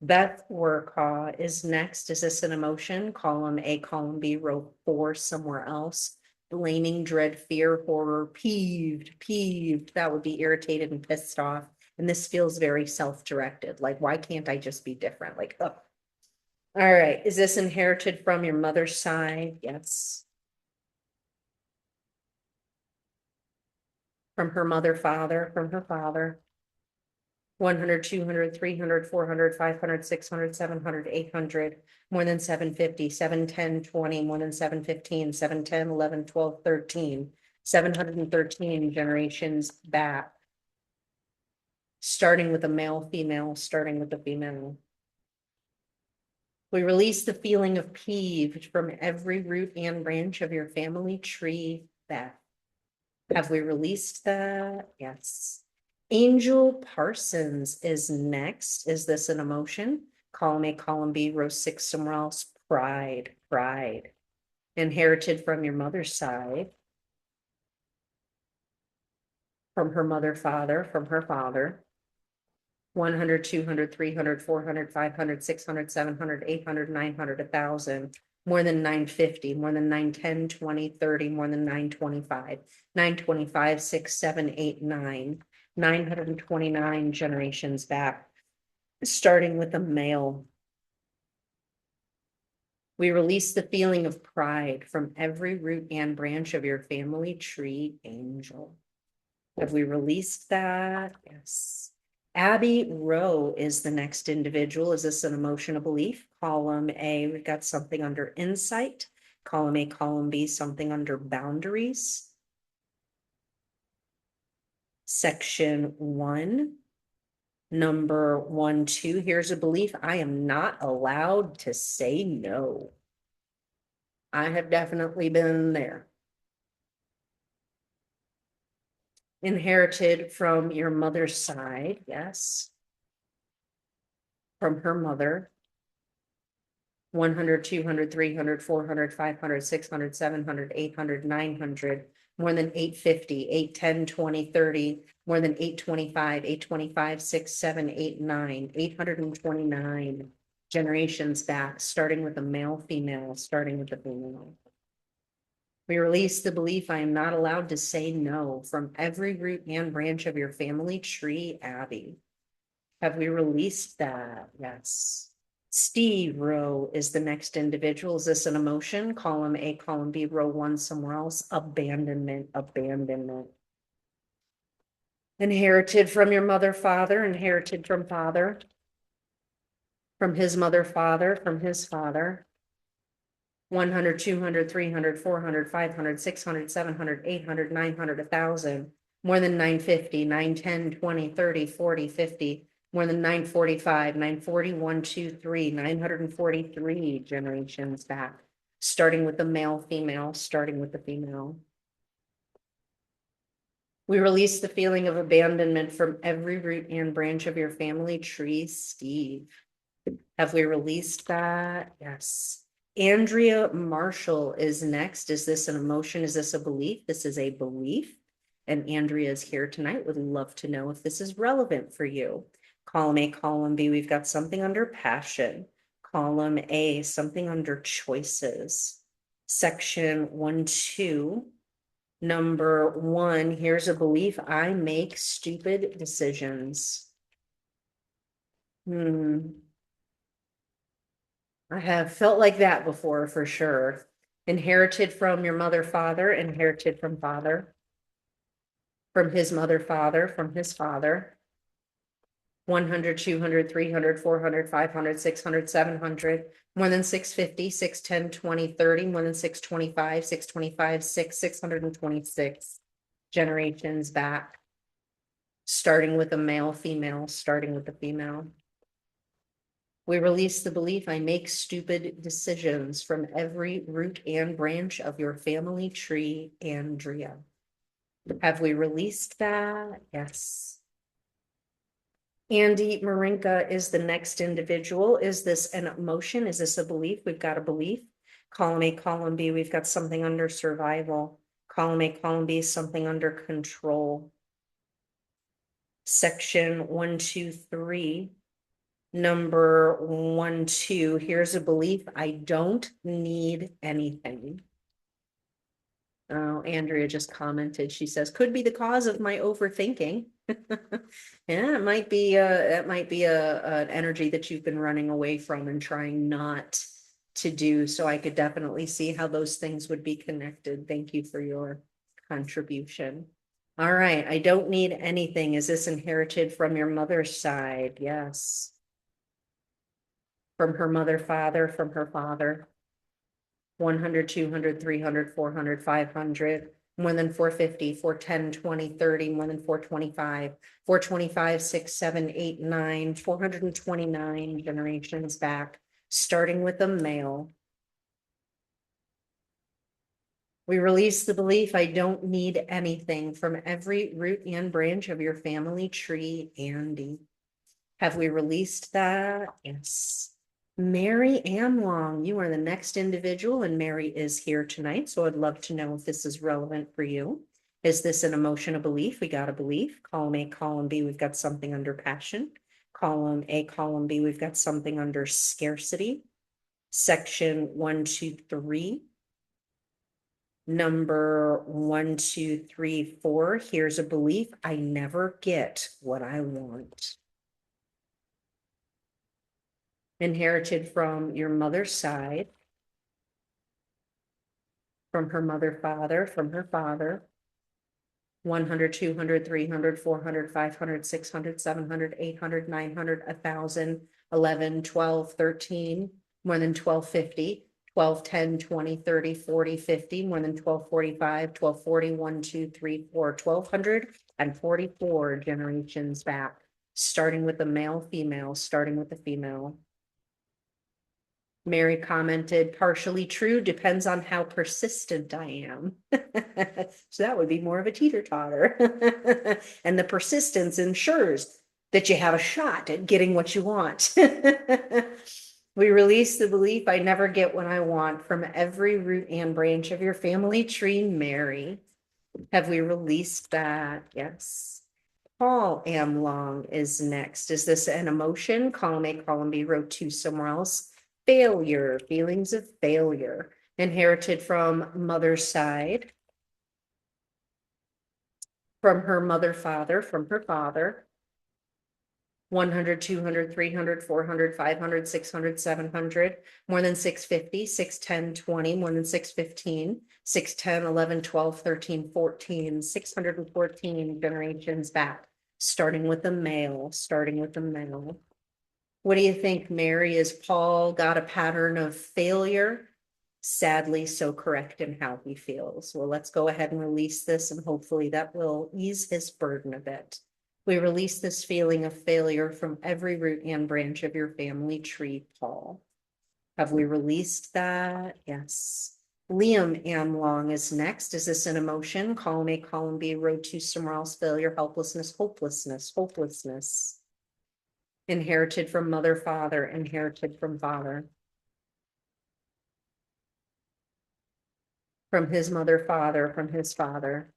Beth Workaw is next. Is this an emotion? Column A, column B, row 4, somewhere else. Blaming, dread, fear, horror, peeved. That would be irritated and pissed off. And this feels very self-directed. Like, why can't I just be different? Like, oh. All right. Is this inherited from your mother's side? Yes. From her mother, father, from her father. 100, 200, 300, 400, 500, 600, 700, 800, more than 750, 710, 20, more than 715, 710, 11, 12, 13, 713 generations back. Starting with a male, female, starting with the female. We release the feeling of peeved from every root and branch of your family tree back. Have we released that? Yes. Angel Parsons is next. Is this an emotion? Column A, column B, row 6, somewhere else. Pride. Inherited from your mother's side. From her mother, father, from her father. 100, 200, 300, 400, 500, 600, 700, 800, 900, 1,000. More than 950, more than 910, 20, 30, more than 925, 925, 6, 7, 8, 9, 929 generations back, starting with a male. We release the feeling of pride from every root and branch of your family tree, Angel. Have we released that? Yes. Abby Rowe is the next individual. Is this an emotional belief? Column A, we've got something under insight. Column A, column B, something under boundaries. Section 1, number 1, 2. Here's a belief. I am not allowed to say no. I have definitely been there. Inherited from your mother's side, yes. from her mother, 100, 200, 300, 400, 500, 600, 700, 800, 900, more than 850, 8, 10, 20, 30, more than 825, 825, 6, 7, 8, 9, 829 generations back, starting with a male, female, starting with the female. We release the belief I am not allowed to say no from every root and branch of your family tree, Abby. Have we released that? Yes. Steve, row is the next individual. Is this an emotion? Column A, column B, row 1 somewhere else. Abandonment, abandonment. Inherited from your mother, father, inherited from father, from his mother, father, from his father. 100, 200, 300, 400, 500, 600, 700, 800, 900, 1,000, more than 950, 910, 20, 30, 40, 50, more than 945, 940, 1, 2, 3, 943 generations back, starting with the male, female, starting with the female. We release the feeling of abandonment from every root and branch of your family tree, Steve. Have we released that? Yes. Andrea Marshall is next. Is this an emotion? Is this a belief? This is a belief. And Andrea is here tonight. Would love to know if this is relevant for you. Column A, column B, we've got something under passion. Column A, something under choices. Section 1, 2. Number 1, here's a belief. I make stupid decisions. I have felt like that before, for sure. Inherited from your mother, father, inherited from father, from his mother, father, from his father. 100, 200, 300, 400, 500, 600, 700, more than 650, 610, 20, 30, more than 625, 625, 626 generations back, starting with a male, female, starting with the female. We release the belief I make stupid decisions from every root and branch of your family tree, Andrea. Have we released that? Yes. Andy Marinka is the next individual. Is this an emotion? Is this a belief? We've got a belief. Column A, column B, we've got something under survival. Column A, column B, something under control. Section 1, 2, 3. Number 1, 2, here's a belief. I don't need anything. Oh, Andrea just commented. She says, could be the cause of my overthinking. Yeah, it might be that might be an energy that you've been running away from and trying not to do. So I could definitely see how those things would be connected. Thank you for your contribution. All right, I don't need anything. Is this inherited from your mother's side? Yes. From her mother, father, from her father. 100, 200, 300, 400, 500, more than 450, 410, 20, 30, more than 425, 425, 6, 7, 8, 9, 429 generations back, starting with a male. We release the belief I don't need anything from every root and branch of your family tree, Andy. Have we released that? Yes. Mary Amlong, you are the next individual, and Mary is here tonight. So I'd love to know if this is relevant for you. Is this an emotion, a belief? We got a belief. Column A, column B, we've got something under passion. Column A, column B, we've got something under scarcity. Section 1, 2, 3. Number 1, 2, 3, 4. Here's a belief. I never get what I want. Inherited from your mother's side, from her mother, father, from her father. 100, 200, 300, 400, 500, 600, 700, 800, 900, 1,000, 11, 12, 13, more than 1250, 12, 10, 20, 30, 40, 50, more than 1245, 1240, 1, 2, 3, 4, 1,244 generations back, starting with the male, female, starting with the female. Mary commented, partially true, depends on how persistent I am. So that would be more of a teeter-totter. And the persistence ensures that you have a shot at getting what you want. We release the belief I never get what I want from every root and branch of your family tree, Mary. Have we released that? Yes. Paul am long is next. Is this an emotion? Column A, column B, row 2 somewhere else. Failure, feelings of failure, inherited from mother's side, from her mother, father, from her father. 100, 200, 300, 400, 500, 600, 700, more than 650, 610, 20, more than 615, 610, 11, 12, 13, 14, 614 generations back, starting with the male, starting with the male. What do you think, Mary? Is Paul got a pattern of failure? Sadly, so correct in how he feels. Well, let's go ahead and release this, and hopefully that will ease his burden a bit. We release this feeling of failure from every root and branch of your family tree, Paul. Have we released that? Yes. Liam Amlong is next. Is this an emotion? Column A, column B, row 2, somewhere else, failure, helplessness, hopelessness, hopelessness. Inherited from mother, father, inherited from father. From his mother, father, from his father.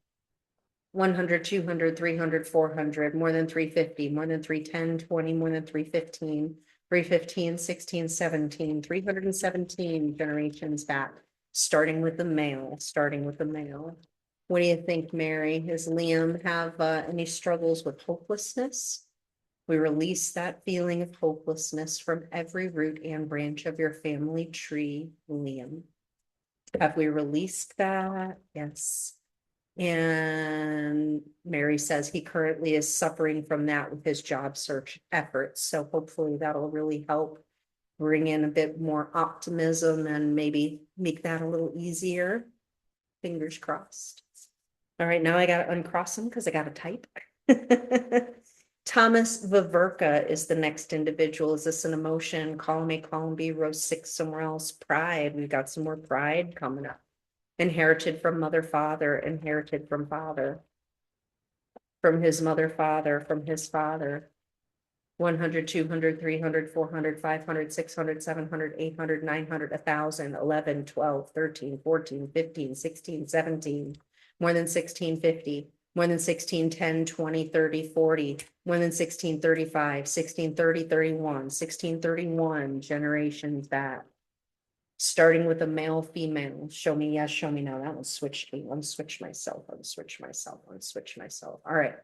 100, 200, 300, 400, more than 350, more than 310, 20, more than 315, 315, 16, 17, 317 generations back, starting with the male, starting with the male. What do you think, Mary? Does Liam have any struggles with hopelessness? We release that feeling of hopelessness from every root and branch of your family tree, Liam. Have we released that? Yes. And Mary says he currently is suffering from that with his job search efforts. So hopefully that'll really help bring in a bit more optimism and maybe make that a little easier. Fingers crossed. All right, now I got to uncross them because I got to type. Thomas Vaverka is the next individual. Is this an emotion? Column A, column B, row 6 somewhere else. Pride. We've got some more pride coming up. Inherited from mother, father, inherited from father. From his mother, father, from his father. 100, 200, 300, 400, 500, 600, 700, 800, 900, 1,000, 11, 12, 13, 14, 15, 16, 17, more than 1650, more than 16, 10, 20, 30, 40, more than 16, 35, 16, 30, 31, 16, 31 generations back. Starting with a male, female. Show me yes, show me no. That one switched me. Unswitch myself, unswitch myself, unswitch myself. All right.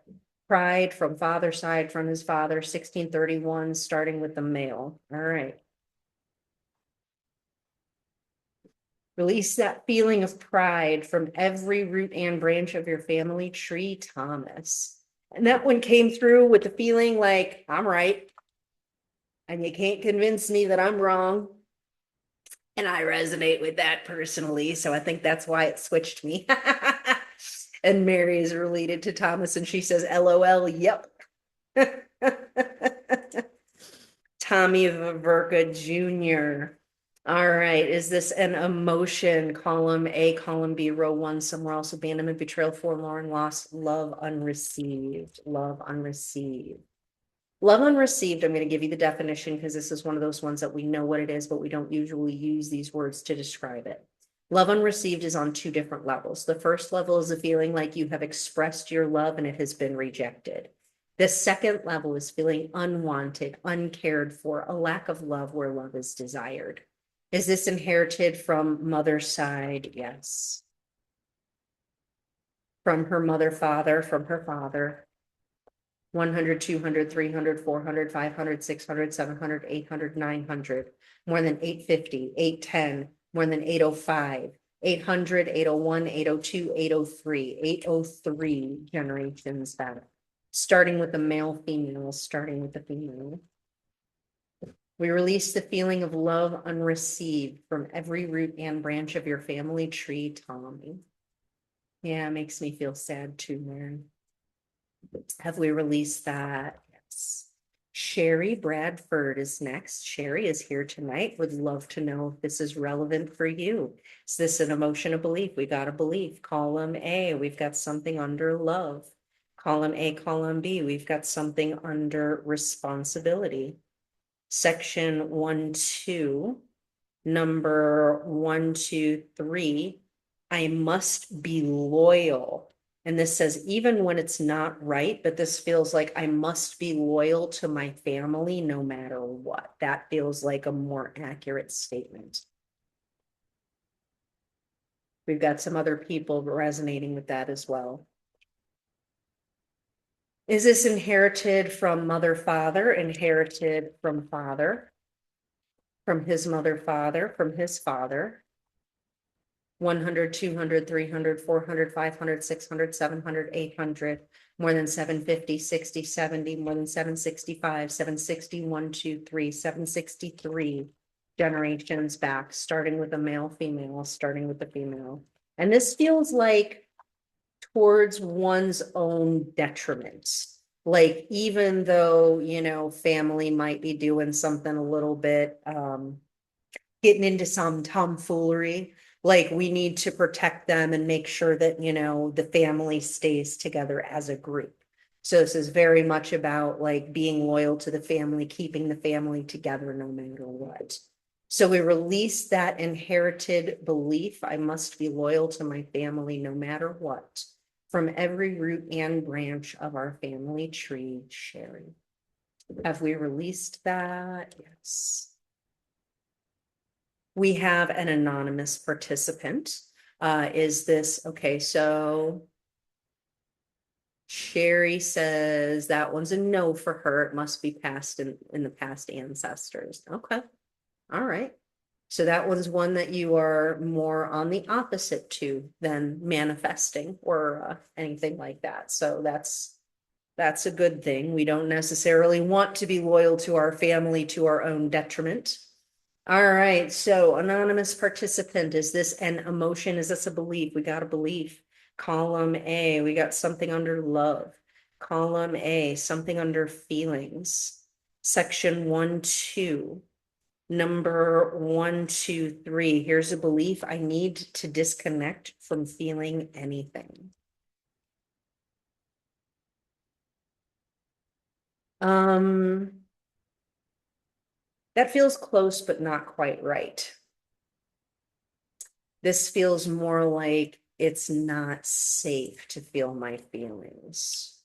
Pride from father's side, from his father, 1631, starting with the male. All right. Release that feeling of pride from every root and branch of your family tree, Thomas. And that one came through with the feeling like, I'm right. And you can't convince me that I'm wrong. And I resonate with that personally. So I think that's why it switched me. And Mary is related to Thomas and she says, LOL, yep. Tommy Vaverka Jr. All right. Is this an emotion? Column A, column B, row 1, somewhere else. Abandonment, betrayal, forlorn, loss, love unreceived. Love unreceived. Love unreceived, I'm going to give you the definition because this is one of those ones that we know what it is, but we don't usually use these words to describe it. Love unreceived is on 2 different levels. The first level is a feeling like you have expressed your love and it has been rejected. The second level is feeling unwanted, uncared for, a lack of love where love is desired. Is this inherited from mother's side? Yes. From her mother, father, from her father. 100, 200, 300, 400, 500, 600, 700, 800, 900, more than 850, 810, more than 805, 800, 801, 802, 803, 803 generations back. Starting with the male, female, starting with the female. We release the feeling of love unreceived from every root and branch of your family tree, Tommy. Yeah, it makes me feel sad too, man. Have we released that? Yes. Sherry Bradford is next. Sherry is here tonight. Would love to know if this is relevant for you. Is this an emotion of belief? We got a belief. Column A, we've got something under love. Column A, column B, we've got something under responsibility. Section 1, 2, number 1, 2, 3, I must be loyal. And this says, even when it's not right, but this feels like I must be loyal to my family no matter what. That feels like a more accurate statement. We've got some other people resonating with that as well. Is this inherited from mother, father, inherited from father, from his mother, father, from his father? 100, 200, 300, 400, 500, 600, 700, 800, more than 750, 60, 70, more than 765, 760, 1, 2, 3, 763 generations back, starting with a male, female, starting with the female. And this feels like towards one's own detriment. Like, even though, you know, family might be doing something a little bit, getting into some tomfoolery, like we need to protect them and make sure that, you know, the family stays together as a group. So this is very much about like being loyal to the family, keeping the family together no matter what. So we release that inherited belief, I must be loyal to my family no matter what, from every root and branch of our family tree, Sherry. Have we released that? Yes. We have an anonymous participant. Is this, okay, so Sherry says that one's a no for her. It must be passed in the past ancestors. Okay, all right. So that one's one that you are more on the opposite to than manifesting or anything like that. So that's a good thing. We don't necessarily want to be loyal to our family to our own detriment. All right, so anonymous participant, is this an emotion? Is this a belief? We got a belief. Column A, we got something under love. Column A, something under feelings. Section 1, 2, number 1, 2, 3. Here's a belief: I need to disconnect from feeling anything. That feels close, but not quite right. This feels more like it's not safe to feel my feelings.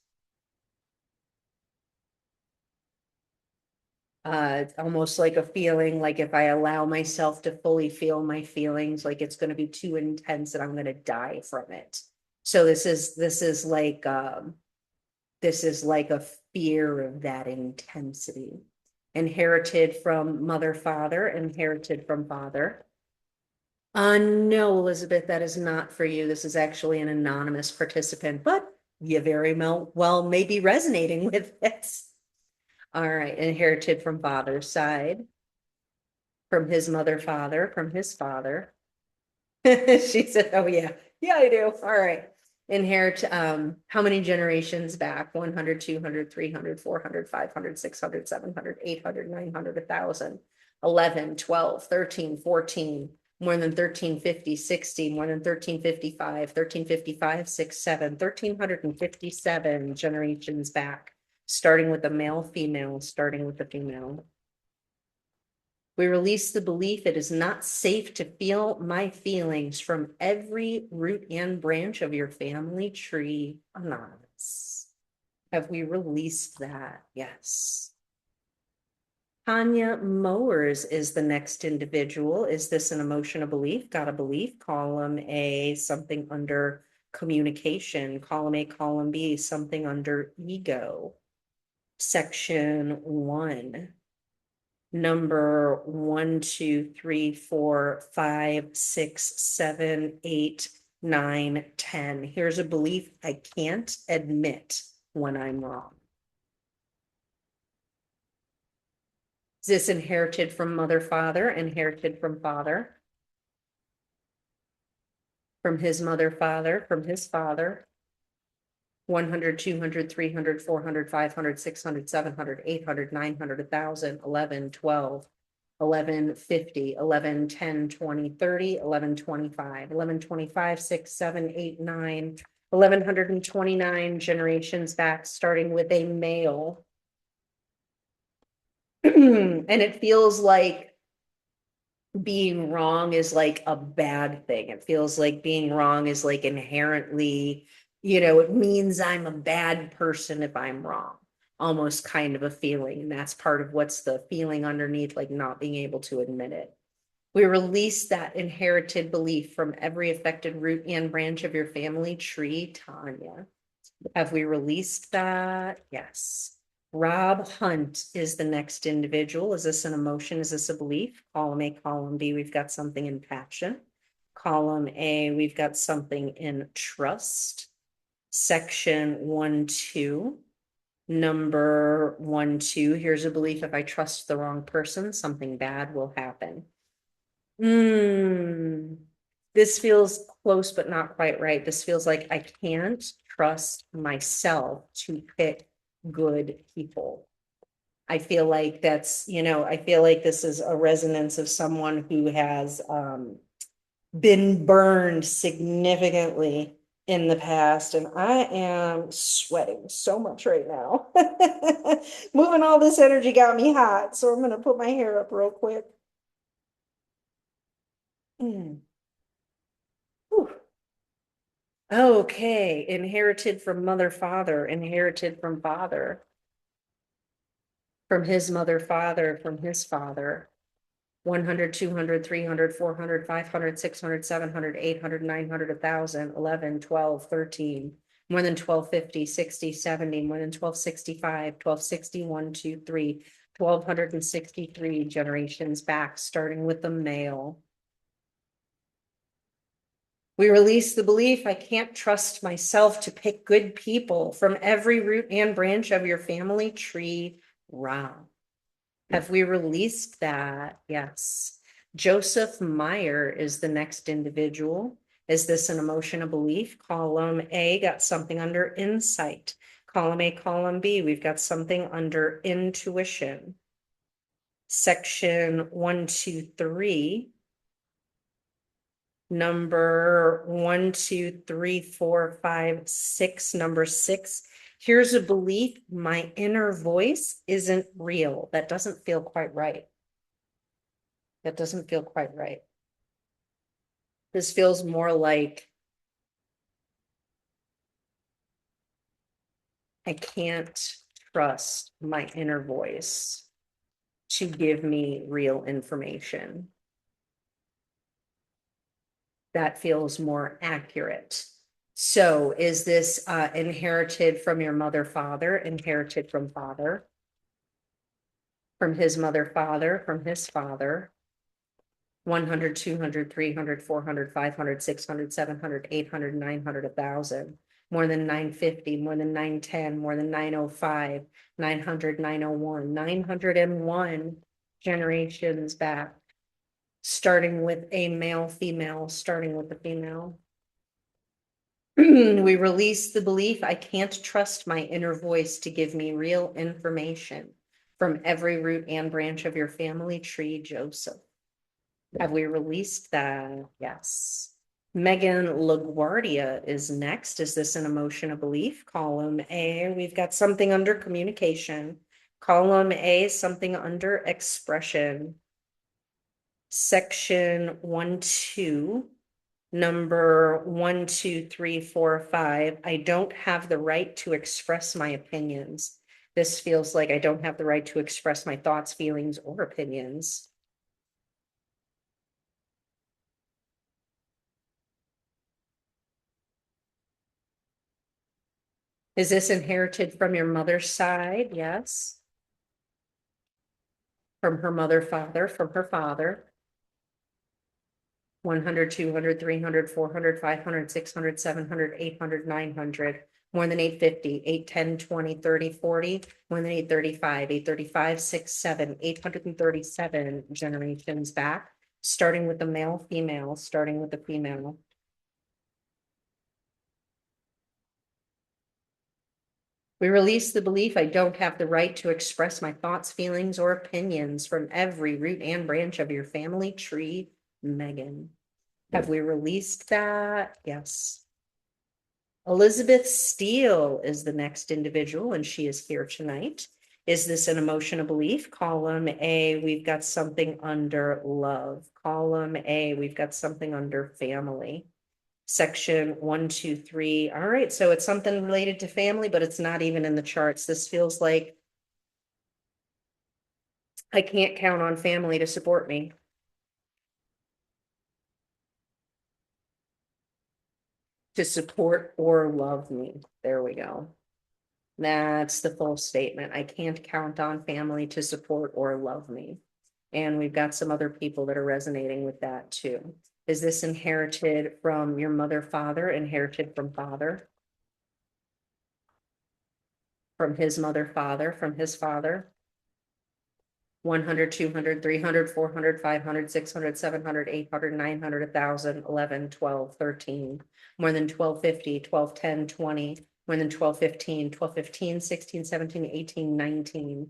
Almost like a feeling like if I allow myself to fully feel my feelings, like it's going to be too intense and I'm going to die from it. So this is like a fear of that intensity. Inherited from mother, father, inherited from father. No, Elizabeth, that is not for you. This is actually an anonymous participant, but you very well may be resonating with this. All right, inherited from father's side, from his mother, father, from his father. She said, oh yeah, yeah, I do. All right. Inherit, how many generations back? 100, 200, 300, 400, 500, 600, 700, 800, 900, 1,000, 11, 12, 13, 14, more than 1350, 60, more than 1355, 1355, 6, 7, 1357 generations back, starting with the male, female, starting with the female. We release the belief it is not safe to feel my feelings from every root and branch of your family tree. Anonymous. Have we released that? Yes. Tanya Mowers is the next individual. Is this an emotional belief? Got a belief. Column A, something under communication. Column A, column B, something under ego. Section 1. Number 1, 2, 3, 4, 5, 6, 7, 8, 9, 10. Here's a belief: I can't admit when I'm wrong. Is this inherited from mother, father, inherited from father, from his mother, father, from his father? 100, 200, 300, 400, 500, 600, 700, 800, 900, 1,000, 11, 12, 11, 50, 11, 10, 20, 30, 11, 25, 11, 25, 6, 7, 8, 9, 1129 generations back, starting with a male. And it feels like being wrong is like a bad thing. It feels like being wrong is like inherently, it means I'm a bad person if I'm wrong. Almost kind of a feeling. And that's part of what's the feeling underneath, like not being able to admit it. We release that inherited belief from every affected root and branch of your family tree, Tanya. Have we released that? Yes. Rob Hunt is the next individual. Is this an emotion? Is this a belief? Column A, column B, we've got something in passion. Column A, we've got something in trust. Section 1, 2. Number 1, 2. Here's a belief: if I trust the wrong person, something bad will happen. This feels close, but not quite right. This feels like I can't trust myself to pick good people. I feel like that's, I feel like this is a resonance of someone who has been burned significantly in the past. And I am sweating so much right now. Moving all this energy got me hot. So I'm going to put my hair up real quick. Okay, inherited from mother, father, inherited from father, from his mother, father, from his father. 100, 200, 300, 400, 500, 600, 700, 800, 900, 1,000, 11, 12, 13, more than 1250, 60, 70, more than 1265, 1261, 2, 3, 1,263 generations back, starting with the male. We release the belief I can't trust myself to pick good people from every root and branch of your family tree. Ra. Have we released that? Yes. Joseph Meyer is the next individual. Is this an emotion, a belief? Column A got something under insight. Column A, column B, we've got something under intuition. Section 1, 2, 3. Number 1, 2, 3, 4, 5, 6. Number 6. Here's a belief: my inner voice isn't real. That doesn't feel quite right. That doesn't feel quite right. This feels more like I can't trust my inner voice to give me real information. That feels more accurate. So is this inherited from your mother, father, inherited from father, from his mother, father, from his father? 100, 200, 300, 400, 500, 600, 700, 800, 900, 1,000, more than 950, more than 910, more than 905, 900, 901, 901 generations back, starting with a male, female, starting with the female. We release the belief I can't trust my inner voice to give me real information from every root and branch of your family tree, Joseph. Have we released that? Yes. Megan LaGuardia is next. Is this an emotion, a belief? Column A, we've got something under communication. Column A, something under expression. Section 1, 2. Number 1, 2, 3, 4, 5. I don't have the right to express my opinions. This feels like I don't have the right to express my thoughts, feelings, or opinions. Is this inherited from your mother's side? Yes. From her mother, father, from her father. 100, 200, 300, 400, 500, 600, 700, 800, 900, more than 850, 810, 20, 30, 40, more than 835, 835, 6, 7, 837 generations back, starting with the male, female, starting with the female. We release the belief I don't have the right to express my thoughts, feelings, or opinions from every root and branch of your family tree, Megan. Have we released that? Yes. Elizabeth Steele is the next individual, and she is here tonight. Is this an emotional belief? Column A, we've got something under love. Column A, we've got something under family. Section 1, 2, 3. All right, so it's something related to family, but it's not even in the charts. This feels like I can't count on family to support me. To support or love me. There we go. That's the full statement. I can't count on family to support or love me. And we've got some other people that are resonating with that too. Is this inherited from your mother, father, inherited from father? From his mother, father, from his father? 100, 200, 300, 400, 500, 600, 700, 800, 900, 1,000, 11, 12, 13, more than 1250, 12, 10, 20, more than 12, 15, 12, 15, 16, 17, 18, 19,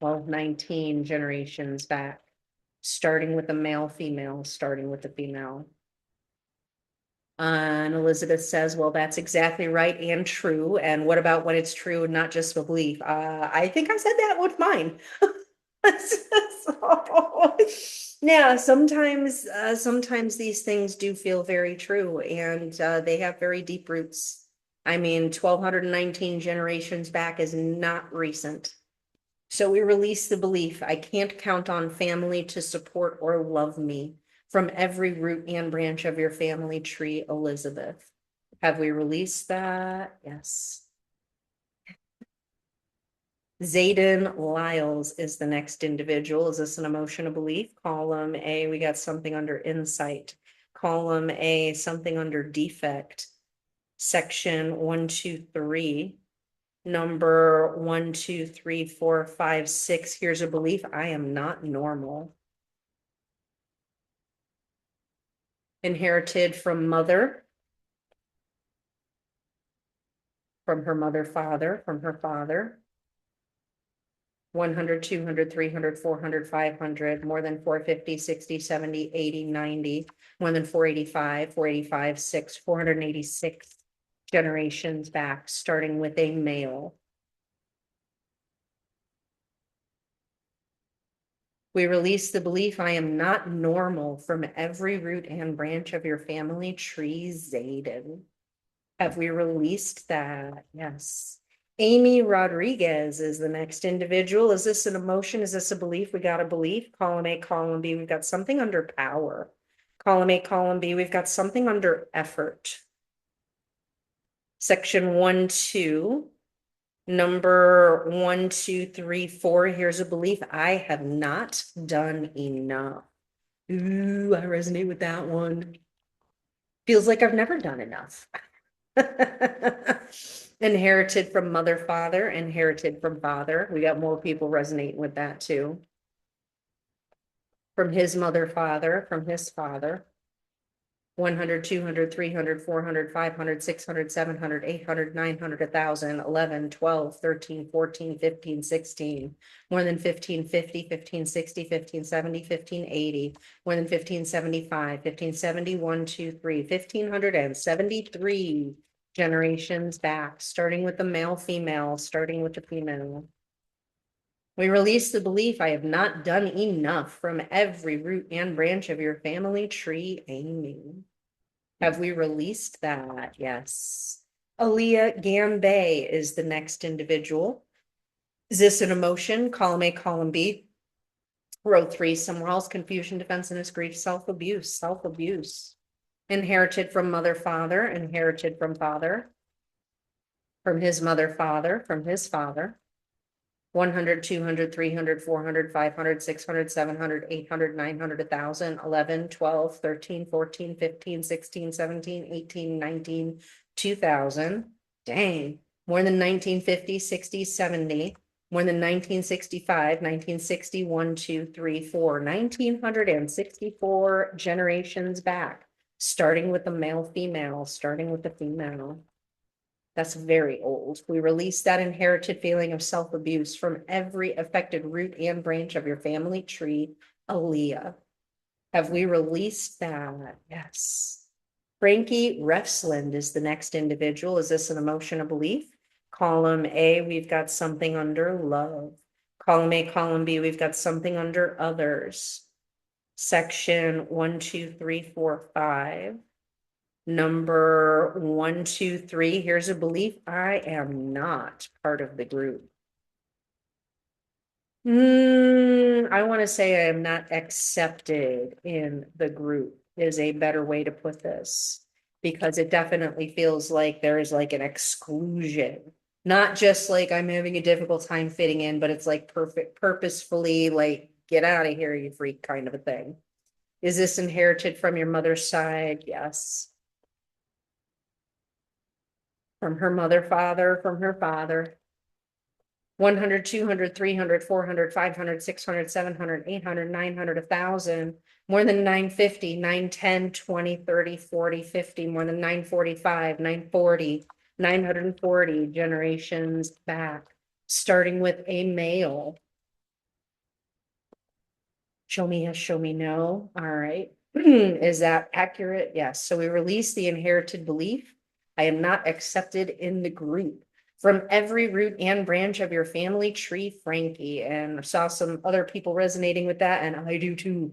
12, 19 generations back, starting with the male, female, starting with the female. And Elizabeth says, well, that's exactly right and true. And what about when it's true and not just a belief? I think I said that with mine. So, yeah, sometimes these things do feel very true, and they have very deep roots. I mean, 1219 generations back is not recent. So we release the belief, I can't count on family to support or love me, from every root and branch of your family tree, Elizabeth. Have we released that? Yes. Zayden Lyles is the next individual. Is this an emotional belief? Column A, we got something under insight. Column A, something under defect. Section 1, 2, 3. Number 1, 2, 3, 4, 5, 6. Here's a belief. I am not normal. Inherited from mother. From her mother, father, from her father. 100, 200, 300, 400, 500, more than 450, 60, 70, 80, 90, more than 485, 485, 6, 486 generations back, starting with a male. We release the belief I am not normal from every root and branch of your family tree, Zayden. Have we released that? Yes. Amy Rodriguez is the next individual. Is this an emotion? Is this a belief? We got a belief. Column A, column B, we've got something under power. Column A, column B, we've got something under effort. Section 1, 2. Number 1, 2, 3, 4. Here's a belief. I have not done enough. Ooh, I resonate with that one. Feels like I've never done enough. Inherited from mother, father, inherited from father. We got more people resonating with that too. From his mother, father, from his father. 100, 200, 300, 400, 500, 600, 700, 800, 900, 1,000, 11, 12, 13, 14, 15, 16, more than 1550, 1560, 1570, 1580, more than 1575, 1570, 1, 2, 3, 1573 generations back, starting with the male, female, starting with the female. We release the belief I have not done enough from every root and branch of your family tree, Amy. Have we released that? Yes. Aaliyah Gambay is the next individual. Is this an emotion? Column A, column B. Row 3, somewhere else, confusion, defensiveness, grief, self-abuse, self-abuse. Inherited from mother, father, inherited from father. From his mother, father, from his father. 100, 200, 300, 400, 500, 600, 700, 800, 900, 1,000, 11, 12, 13, 14, 15, 16, 17, 18, 19, 2,000. Dang. More than 1950, 60, 70. More than 1965, 1960, 1, 2, 3, 4. 1964 generations back, starting with the male, female, starting with the female. That's very old. We release that inherited feeling of self-abuse from every affected root and branch of your family tree, Aaliyah. Have we released that? Yes. Frankie Refsland is the next individual. Is this an emotion or belief? Column A, we've got something under love. Column A, column B, we've got something under others. Section 1, 2, 3, 4, 5. Number 1, 2, 3. Here's a belief. I am not part of the group. I want to say I am not accepted in the group is a better way to put this, because it definitely feels like there is like an exclusion, not just like I'm having a difficult time fitting in, but it's like purposefully like, get out of here, you freak, kind of a thing. Is this inherited from your mother's side? Yes. From her mother, father, from her father. 100, 200, 300, 400, 500, 600, 700, 800, 900, 1,000, more than 950, 910, 20, 30, 40, 50, more than 945, 940, 940 generations back, starting with a male. Show me yes, show me no. All right. Is that accurate? Yes. So we release the inherited belief. I am not accepted in the group. From every root and branch of your family tree, Frankie. And I saw some other people resonating with that, and I do too.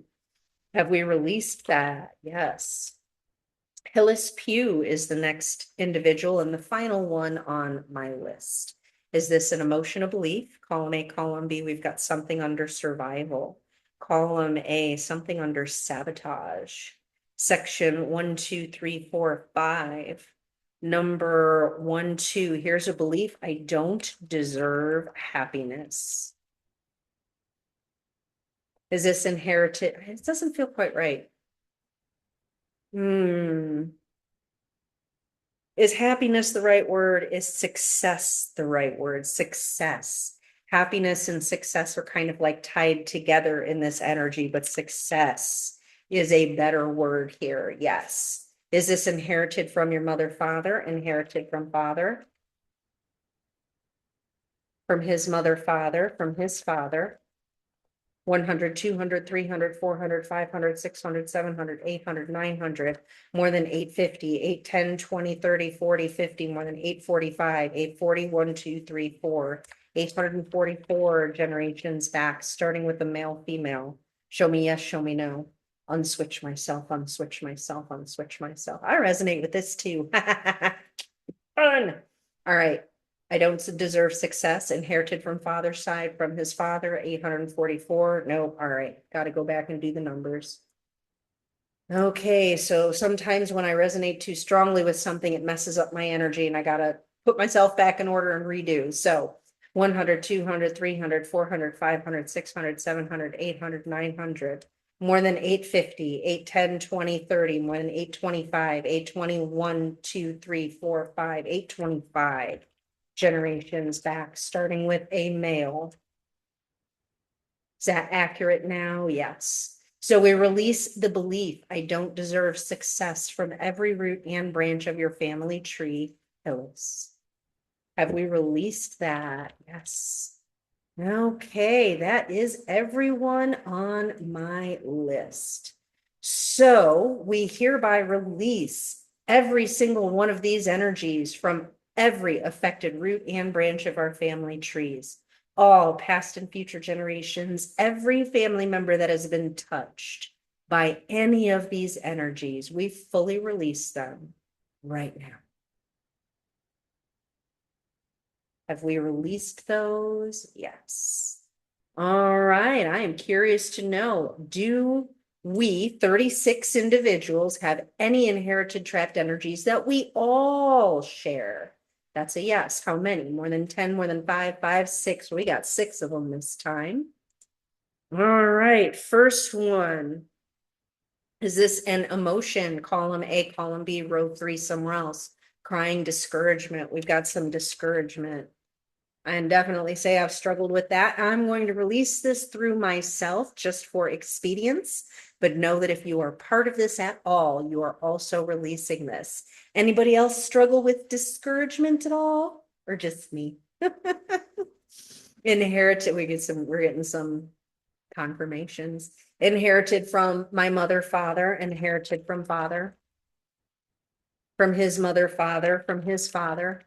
Have we released that? Yes. Hillis Pugh is the next individual and the final one on my list. Is this an emotional belief? Column A, column B, we've got something under survival. Column A, something under sabotage. Section 1, 2, 3, 4, 5. Number 1, 2, here's a belief. I don't deserve happiness. Is this inherited? It doesn't feel quite right. Is happiness the right word? Is success the right word? Success. Happiness and success are kind of like tied together in this energy, but success is a better word here. Yes. Is this inherited from your mother, father? Inherited from father? From his mother, father? From his father? 100, 200, 300, 400, 500, 600, 700, 800, 900, more than 850, 810, 20, 30, 40, 50, more than 845, 840, 1, 2, 3, 4, 844 generations back, starting with the male, female. Show me yes, show me no. Unswitch myself, unswitch myself, unswitch myself. I resonate with this too. Fun. All right. I don't deserve success, inherited from father's side, from his father, 844. No, all right, got to go back and do the numbers. Okay, so sometimes when I resonate too strongly with something, it messes up my energy and I got to put myself back in order and redo. So 100, 200, 300, 400, 500, 600, 700, 800, 900, more than 850, 810, 20, 30, more than 825, 821, 2, 3, 4, 5, 825 generations back, starting with a male. Is that accurate now? Yes. So we release the belief, I don't deserve success, from every root and branch of your family tree, Hillis. Have we released that? Yes. Okay, that is everyone on my list. So we hereby release every single one of these energies from every affected root and branch of our family trees, all past and future generations, every family member that has been touched by any of these energies, we fully release them right now. Have we released those? Yes. All right. I am curious to know, do we 36 individuals have any inherited trapped energies that we all share? That's a yes. How many? More than 10, more than 5, 5, 6. We got 6 of them this time. All right. First one. Is this an emotion? Column A, column B, row 3, somewhere else. Crying, discouragement. We've got some discouragement. I definitely say I've struggled with that. I'm going to release this through myself just for expedience, but know that if you are part of this at all, you are also releasing this. Anybody else struggle with discouragement at all, or just me? Inherited, we're getting some confirmations. Inherited from my mother, father, inherited from father. from his mother, father, from his father.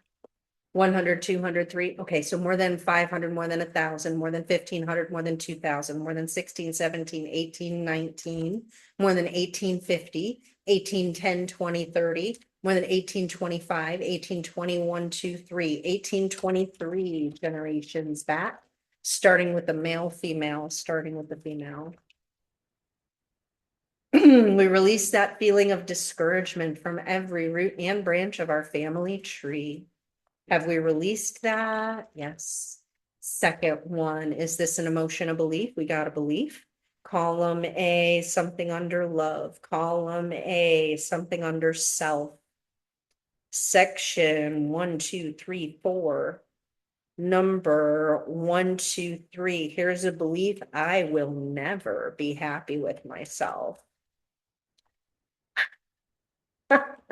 100, 200, 3. Okay, so more than 500, more than 1,000, more than 1,500, more than 2,000, more than 16, 17, 18, 19, more than 1850, 18, 10, 20, 30, more than 1825, 1821, 2, 3, 1823 generations back, starting with the male, female, starting with the female. We release that feeling of discouragement from every root and branch of our family tree. Have we released that? Yes. Second one, is this an emotion, a belief? We got a belief. Column A, something under love. Column A, something under self. Section 1, 2, 3, 4. Number 1, 2, 3. Here's a belief. I will never be happy with myself.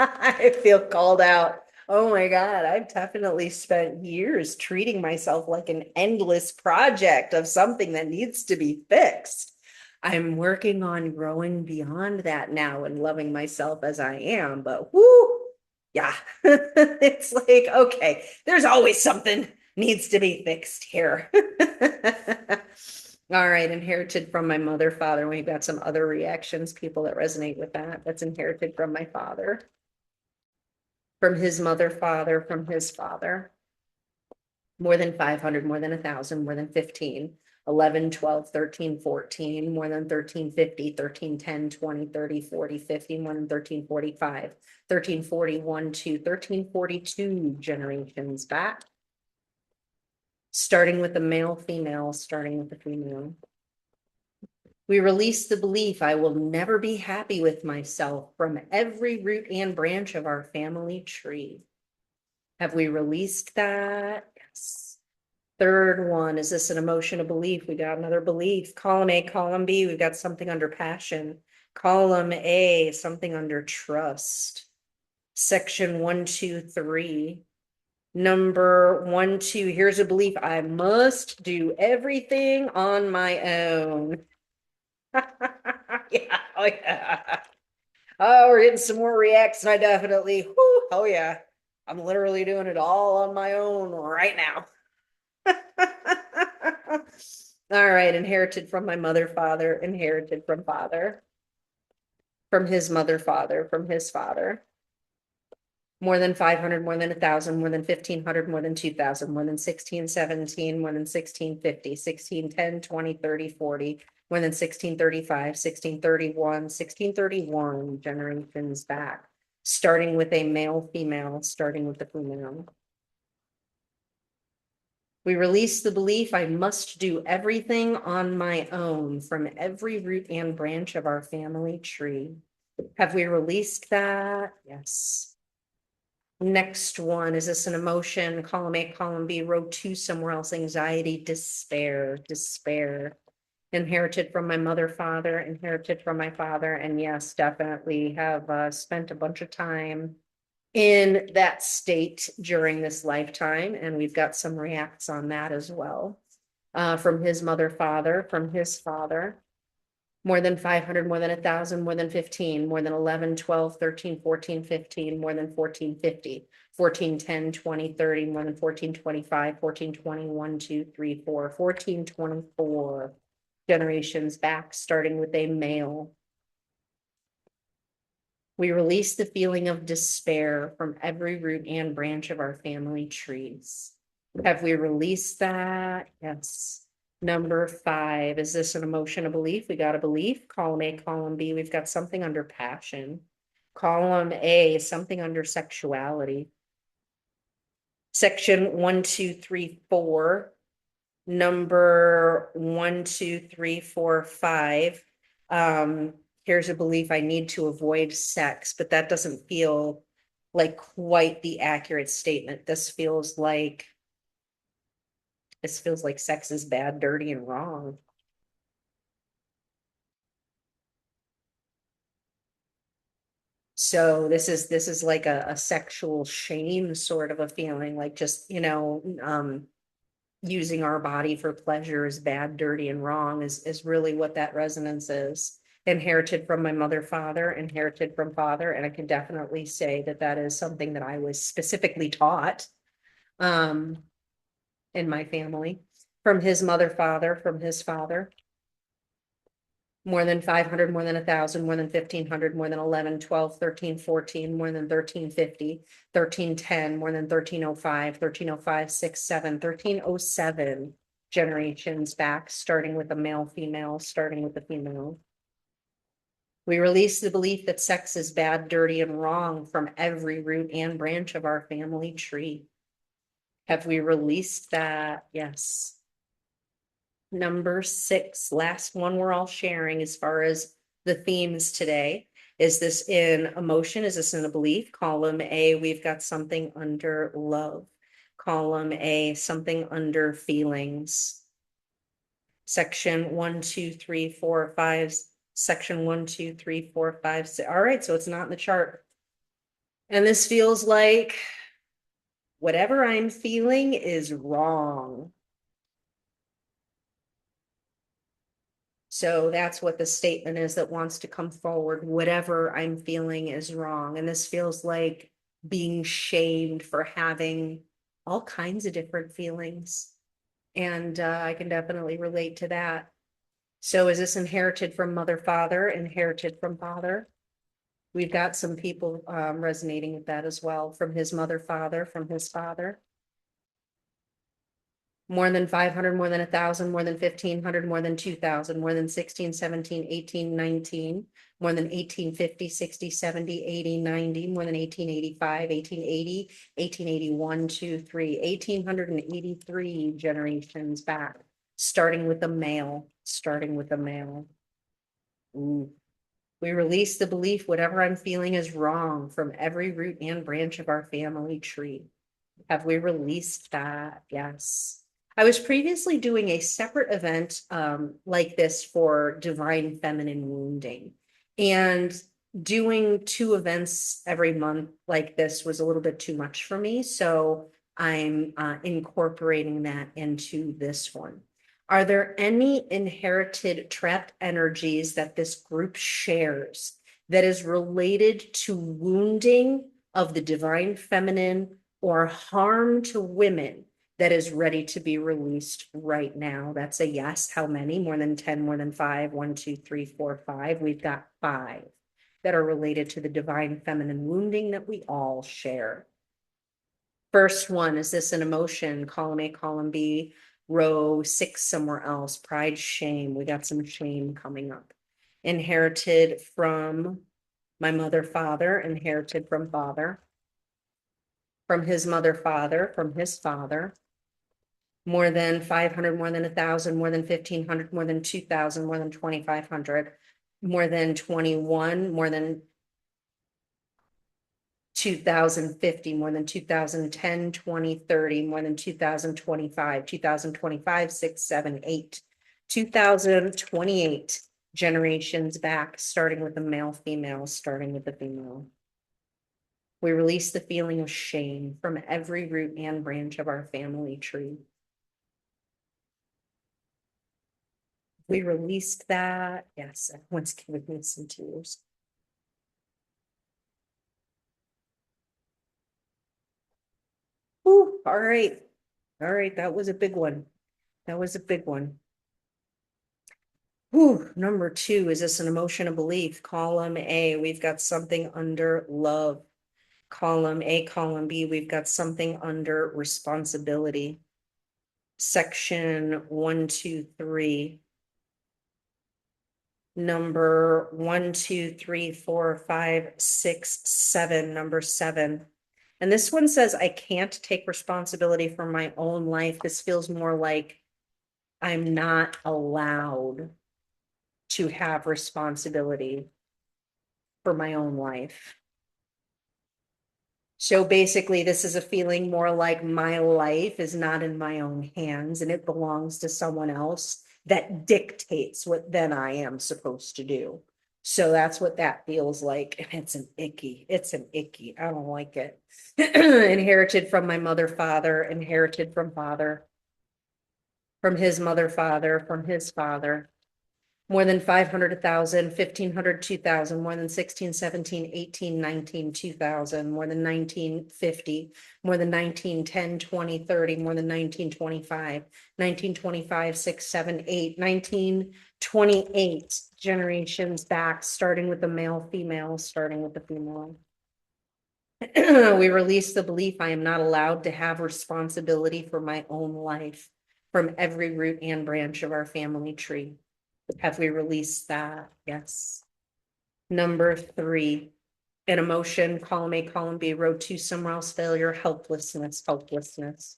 I feel called out. Oh my God, I've definitely spent years treating myself like an endless project of something that needs to be fixed. I'm working on growing beyond that now and loving myself as I am, but whoo, yeah, it's like, okay, there's always something needs to be fixed here. All right, inherited from my mother, father. We've got some other reactions, people that resonate with that. That's inherited from my father, from his mother, father, from his father. More than 500, more than 1,000, more than 15, 11, 12, 13, 14, more than 1350, 13, 10, 20, 30, 40, 50, more than 1345, 1341, 2, 1342 generations back. Starting with the male, female, starting with the female. We release the belief I will never be happy with myself from every root and branch of our family tree. Have we released that? Yes. Third one, is this an emotion, a belief? We got another belief. Column A, column B, we've got something under passion. Column A, something under trust. Section 1, 2, 3. Number 1, 2, here's a belief. I must do everything on my own. Yeah, oh yeah. Oh, we're getting some more reacts, and I definitely, whoo, oh yeah. I'm literally doing it all on my own right now. All right, inherited from my mother, father, inherited from father, from his mother, father, from his father. More than 500, more than 1,000, more than 1,500, more than 2,000, more than 16, 17, more than 1650, 16, 10, 20, 30, 40, more than 1635, 1631, 1631 generations back, starting with a male, female, starting with the female. We release the belief I must do everything on my own from every root and branch of our family tree. Have we released that? Yes. Next one, is this an emotion? Column A, column B, row 2, somewhere else. Anxiety, despair, despair. Inherited from my mother, father, inherited from my father. And yes, definitely have spent a bunch of time in that state during this lifetime. And we've got some reacts on that as well. From his mother, father, from his father. More than 500, more than 1,000, more than 15, more than 11, 12, 13, 14, 15, more than 1450, 14, 10, 20, 30, more than 1425, 1421, 2, 3, 4, 1424 generations back, starting with a male. We release the feeling of despair from every root and branch of our family trees. Have we released that? Yes. Number 5, is this an emotion, a belief? We got a belief. Column A, column B, we've got something under passion. Column A, something under sexuality. Section 1, 2, 3, 4. Number 1, 2, 3, 4, 5. Here's a belief I need to avoid sex, but that doesn't feel like quite the accurate statement. This feels like sex is bad, dirty, and wrong. So this is like a sexual shame sort of a feeling, like just, using our body for pleasure is bad, dirty, and wrong is really what that resonance is. inherited from my mother, father, inherited from father. And I can definitely say that that is something that I was specifically taught in my family, from his mother, father, from his father. More than 500, more than 1,000, more than 1,500, more than 11, 12, 13, 14, more than 1350, 1310, more than 1305, 1305, 6, 7, 1307 generations back, starting with a male, female, starting with the female. We release the belief that sex is bad, dirty, and wrong from every root and branch of our family tree. Have we released that? Yes. Number 6, last one we're all sharing as far as the themes today. Is this in emotion? Is this in a belief? Column A, we've got something under love. Column A, something under feelings. Section 1, 2, 3, 4, 5. Section 1, 2, 3, 4, 5, 6. All right, so it's not in the chart. And this feels like whatever I'm feeling is wrong. So that's what the statement is that wants to come forward. Whatever I'm feeling is wrong. And this feels like being shamed for having all kinds of different feelings. And I can definitely relate to that. So is this inherited from mother, father, inherited from father? We've got some people resonating with that as well, from his mother, father, from his father. More than 500, more than 1,000, more than 1,500, more than 2,000, more than 16, 17, 18, 19, more than 1850, 60, 70, 80, 90, more than 1885, 1880, 1881, 2, 3, 1,883 generations back, starting with a male, starting with a male. Ooh. We release the belief whatever I'm feeling is wrong from every root and branch of our family tree. Have we released that? Yes. I was previously doing a separate event like this for divine feminine wounding, and doing 2 events every month like this was a little bit too much for me. So I'm incorporating that into this one. Are there any inherited trapped energies that this group shares that is related to wounding of the divine feminine or harm to women that is ready to be released right now? That's a yes. How many? More than 10, more than 5? 1, 2, 3, 4, 5. We've got 5 that are related to the divine feminine wounding that we all share. First one, is this an emotion? Column A, column B, row 6 somewhere else. Pride, shame. We got some shame coming up. Inherited from my mother, father, inherited from father. From his mother, father, from his father. More than 500, more than 1,000, more than 1,500, more than 2,000, more than 2,500, more than 21, more than 2,050, more than 2,010, 20, 30, more than 2,025, 2,025, 6, 7, 8, 2,028 generations back, starting with the male, female, starting with the female. We release the feeling of shame from every root and branch of our family tree. We released that. Yes, everyone's giving me some tears. Ooh, all right. All right, that was a big one. That was a big one. Ooh, number 2, is this an emotion of belief? Column A, we've got something under love. Column A, column B, we've got something under responsibility. Section 1, 2, 3. Number 1, 2, 3, 4, 5, 6, 7, number 7. And this one says, I can't take responsibility for my own life. This feels more like I'm not allowed to have responsibility for my own life. So basically, this is a feeling more like my life is not in my own hands and it belongs to someone else that dictates what then I am supposed to do. So that's what that feels like. And it's an icky. I don't like it. Inherited from my mother, father, inherited from father, from his mother, father, from his father. more than 500, 1,000, 1,500, 2,000, more than 16, 17, 18, 19, 2,000, more than 1950, more than 19, 10, 20, 30, more than 1925, 1925, 6, 7, 8, 1928 generations back, starting with the male, female, starting with the female. We release the belief I am not allowed to have responsibility for my own life from every root and branch of our family tree. Have we released that? Yes. Number 3, an emotion, column A, column B, row 2, somewhere else, failure, helplessness, helplessness.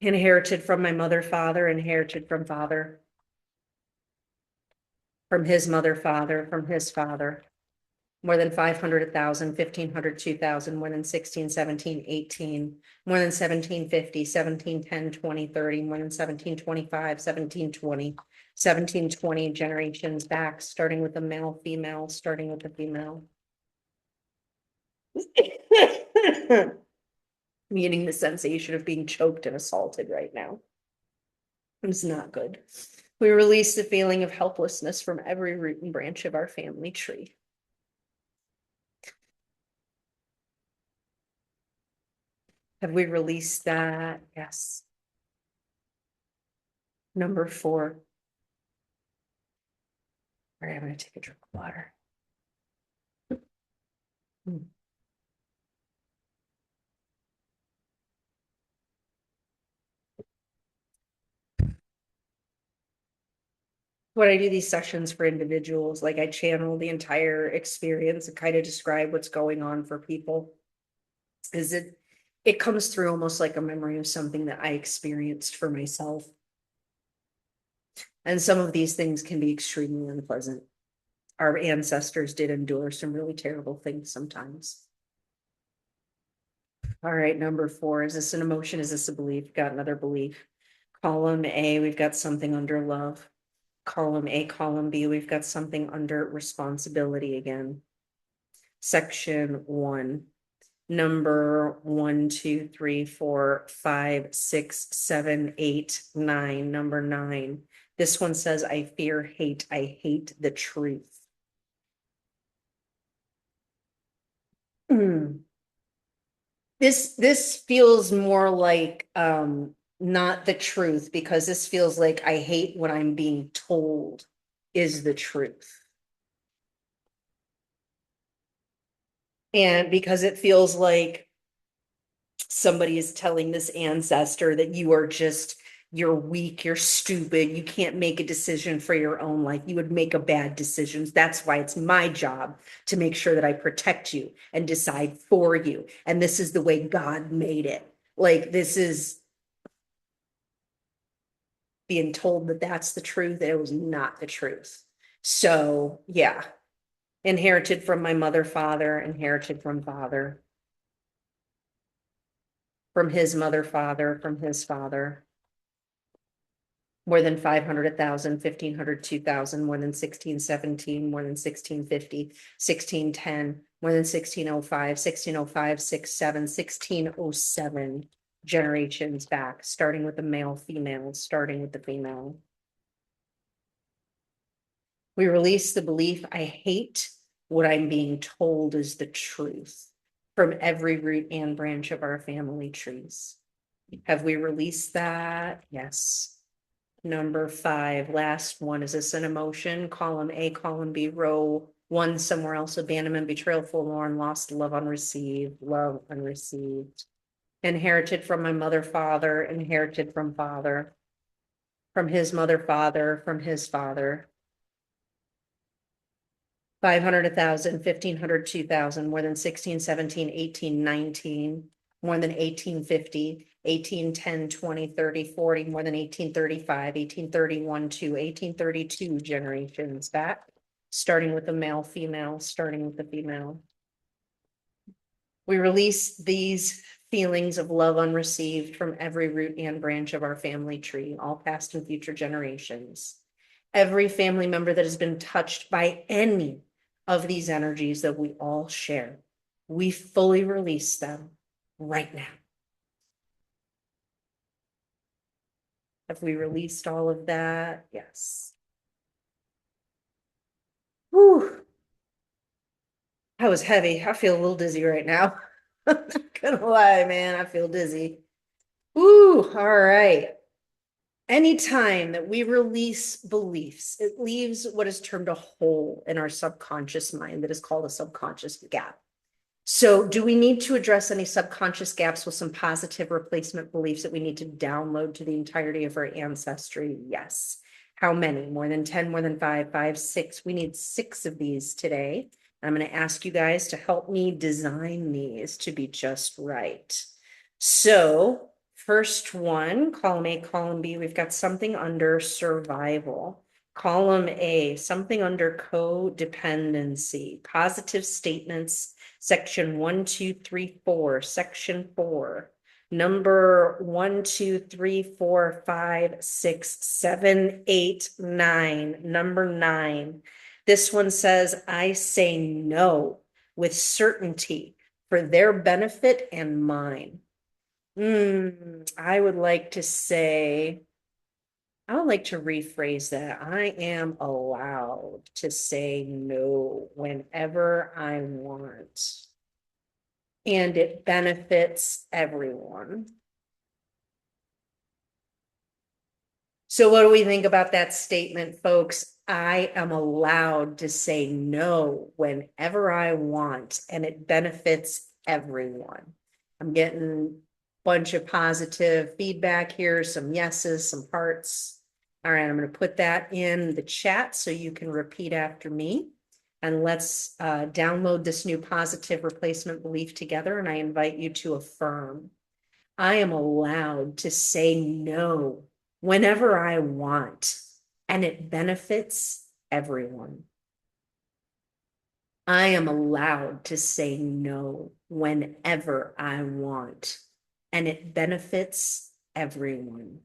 Inherited from my mother, father, inherited from father, from his mother, father, from his father. More than 500, 1,000, 1,500, 2,000, more than 16, 17, 18, more than 1750, 17, 10, 20, 30, more than 1725, 1720, 1720 generations back, starting with the male, female, starting with the female. I'm getting the sensation of being choked and assaulted right now. It's not good. We release the feeling of helplessness from every root and branch of our family tree. Have we released that? Yes. Number 4. All right, I'm going to take a drink of water. When I do these sessions for individuals, like I channel the entire experience and kind of describe what's going on for people. Is it comes through almost like a memory of something that I experienced for myself. And some of these things can be extremely unpleasant. Our ancestors did endure some really terrible things sometimes. All right, number 4, is this an emotion? Is this a belief? Got another belief. Column A, we've got something under love. Column A, column B, we've got something under responsibility again. Section 1, number 1, 2, 3, 4, 5, 6, 7, 8, 9, number 9. This one says, I fear hate. I hate the truth. This feels more like not the truth, because this feels like I hate what I'm being told is the truth. And because it feels like somebody is telling this ancestor that you're weak, you're stupid, you can't make a decision for your own life. You would make a bad decision. That's why it's my job to make sure that I protect you and decide for you. And this is the way God made it. Like, this is being told that that's the truth, and it was not the truth. So yeah, inherited from my mother, father, inherited from father, from his mother, father, from his father. More than 500, 1,000, 1,500, 2,000, more than 1617, more than 1650, 1610, more than 1605, 1605, 67, 1607 generations back, starting with the male, female, starting with the female. We release the belief I hate what I'm being told is the truth from every root and branch of our family trees. Have we released that? Yes. Number 5, last one. Is this an emotion? Column A, column B, row 1, somewhere else, abandonment, betrayal, forlorn, lost, love unreceived, love unreceived. Inherited from my mother, father, inherited from father, from his mother, father, from his father. 500, 1,000, 1,500, 2,000, more than 16, 17, 18, 19, more than 1850, 18, 10, 20, 30, 40, more than 1835, 1831 to 1832 generations back, starting with the male, female, starting with the female. We release these feelings of love unreceived from every root and branch of our family tree, all past and future generations. Every family member that has been touched by any of these energies that we all share, we fully release them right now. Have we released all of that? Yes. Whew. That was heavy. I feel a little dizzy right now. I'm not gonna lie, man. I feel dizzy. Ooh, all right. Anytime that we release beliefs, it leaves what is termed a hole in our subconscious mind that is called a subconscious gap. So, do we need to address any subconscious gaps with some positive replacement beliefs that we need to download to the entirety of our ancestry? Yes. How many? More than 10, more than five, five, six? We need 6 of these today. I'm going to ask you guys to help me design these to be just right. So, first one, column A, column B, we've got something under survival. Column A, something under codependency, positive statements, section 1, 2, 3, 4, section 4, number 1, 2, 3, 4, 5, 6, 7, 8, 9, number 9. This one says, I say no with certainty for their benefit and mine. I would like to say, I would like to rephrase that. I am allowed to say no whenever I want, and it benefits everyone. So, what do we think about that statement, folks? I am allowed to say no whenever I want, and it benefits everyone. I'm getting a bunch of positive feedback here, some yeses, some hearts. All right, I'm going to put that in the chat so you can repeat after me. And let's download this new positive replacement belief together. And I invite you to affirm. I am allowed to say no whenever I want, and it benefits everyone. I am allowed to say no whenever I want, and it benefits everyone.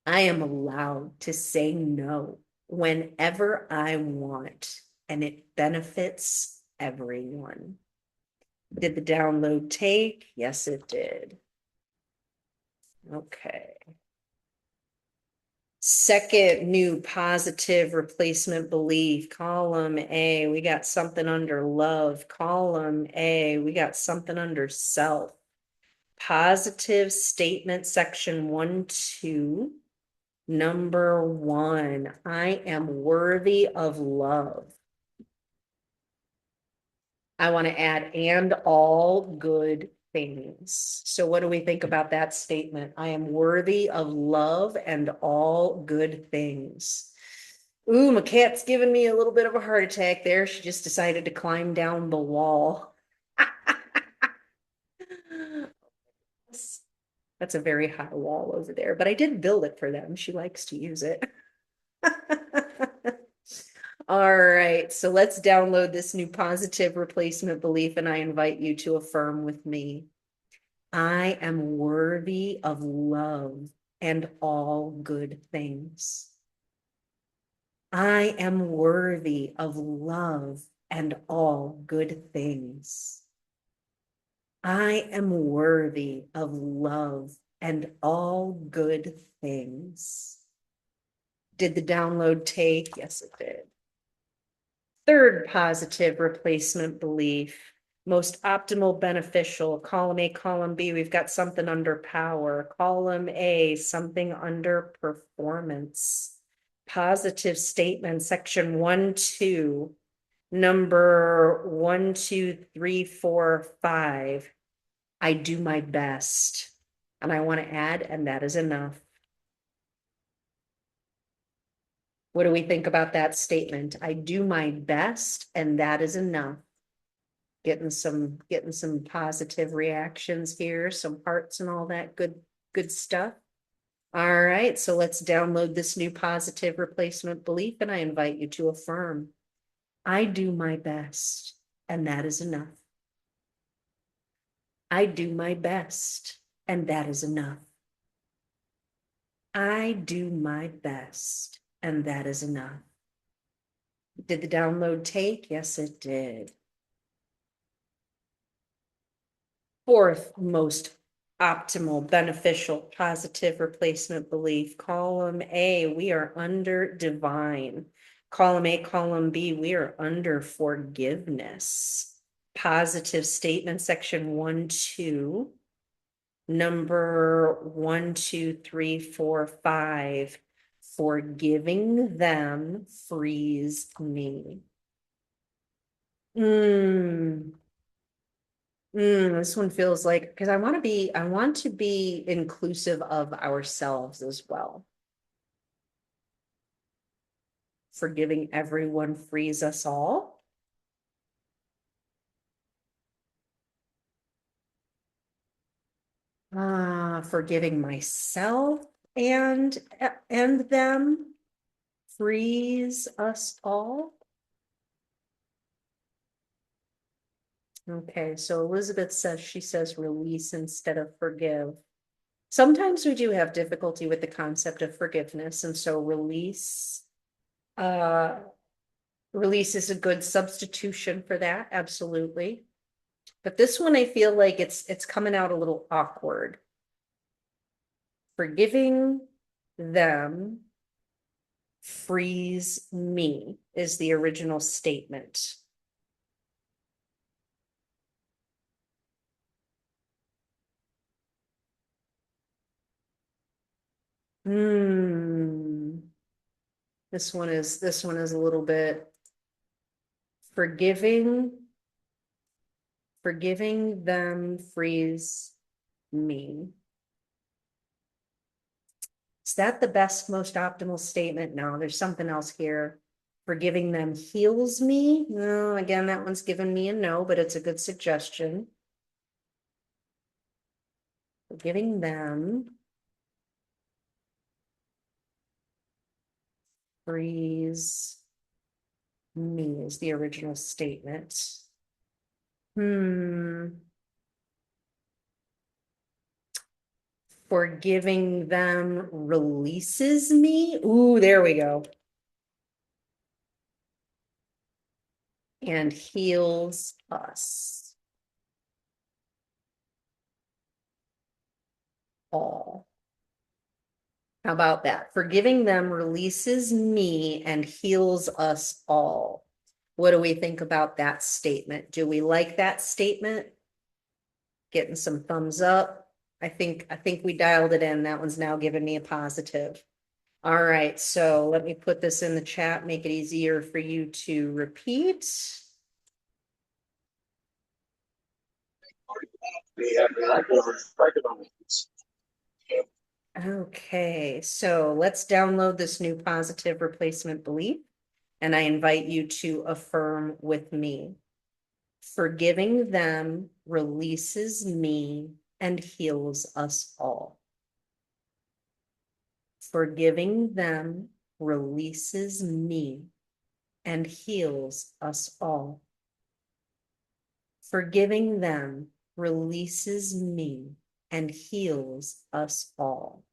I am allowed to say no whenever I want, and it benefits everyone. Did the download take? Yes, it did. Okay. Second new positive replacement belief, column A, we got something under love. Column A, we got something under self. Positive statement, section 1, 2. Number 1, I am worthy of love. I want to add, and all good things. So, what do we think about that statement? I am worthy of love and all good things. Ooh, my cat's giving me a little bit of a heart attack there. She just decided to climb down the wall. That's a very high wall over there, but I did build it for them. She likes to use it. All right, so let's download this new positive replacement belief, and I invite you to affirm with me. I am worthy of love and all good things. I am worthy of love and all good things. I am worthy of love and all good things. Did the download take? Yes, it did. Third positive replacement belief, most optimal beneficial, column A, column B, we've got something under power, column A, something under performance. Positive statement, section 1, 2, number 1, 2, 3, 4, 5. I do my best. And I want to add, and that is enough. What do we think about that statement? I do my best, and that is enough. Getting some positive reactions here, some hearts and all that good stuff. All right, so let's download this new positive replacement belief, and I invite you to affirm. I do my best, and that is enough. I do my best, and that is enough. I do my best, and that is enough. Did the download take? Yes, it did. Fourth most optimal, beneficial, positive replacement belief. Column A, we are under divine. Column A, column B, we are under forgiveness. Positive statement, section 1, 2. Number 1, 2, 3, 4, 5. Forgiving them frees me. This one feels like, because I want to be inclusive of ourselves as well. Forgiving everyone frees us all. Forgiving myself and them frees us all. Okay, so Elizabeth says, she says release instead of forgive. Sometimes we do have difficulty with the concept of forgiveness, and so release is a good substitution for that, absolutely. But this one, I feel like it's coming out a little awkward. Forgiving them frees me is the original statement. This one is a little bit forgiving them frees me. Is that the best, most optimal statement? No, there's something else here. Forgiving them heals me. No, again, that one's given me a no, but it's a good suggestion. Forgiving them frees me is the original statement. Forgiving them releases me. Ooh, there we go. And heals us all. How about that? Forgiving them releases me and heals us all. What do we think about that statement? Do we like that statement? Getting some thumbs up. I think we dialed it in. That one's now giving me a positive. All right, so let me put this in the chat, make it easier for you to repeat. Okay, so let's download this new positive replacement belief, and I invite you to affirm with me. Forgiving them releases me and heals us all. Forgiving them releases me and heals us all. Forgiving them releases me and heals us all.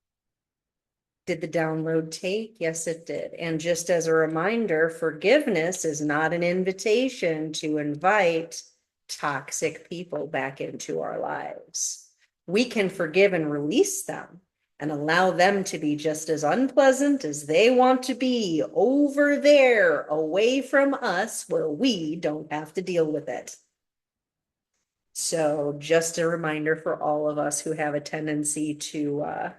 Did the download take? Yes, it did. And just as a reminder, forgiveness is not an invitation to invite toxic people back into our lives. We can forgive and release them and allow them to be just as unpleasant as they want to be over there, away from us, where we don't have to deal with it. So just a reminder for all of us who have a tendency to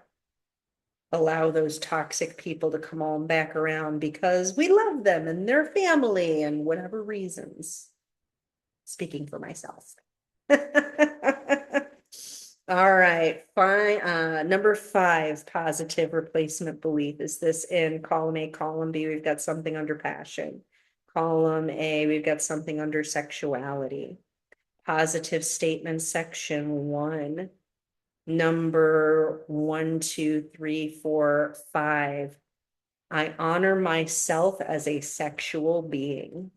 allow those toxic people to come on back around because we love them and their family and whatever reasons. Speaking for myself. All right, fine. Number 5, positive replacement belief. Is this in column A, column B? We've got something under passion. Column A, we've got something under sexuality. Positive statement, section 1. Number 1, 2, 3, 4, 5. I honor myself as a sexual being.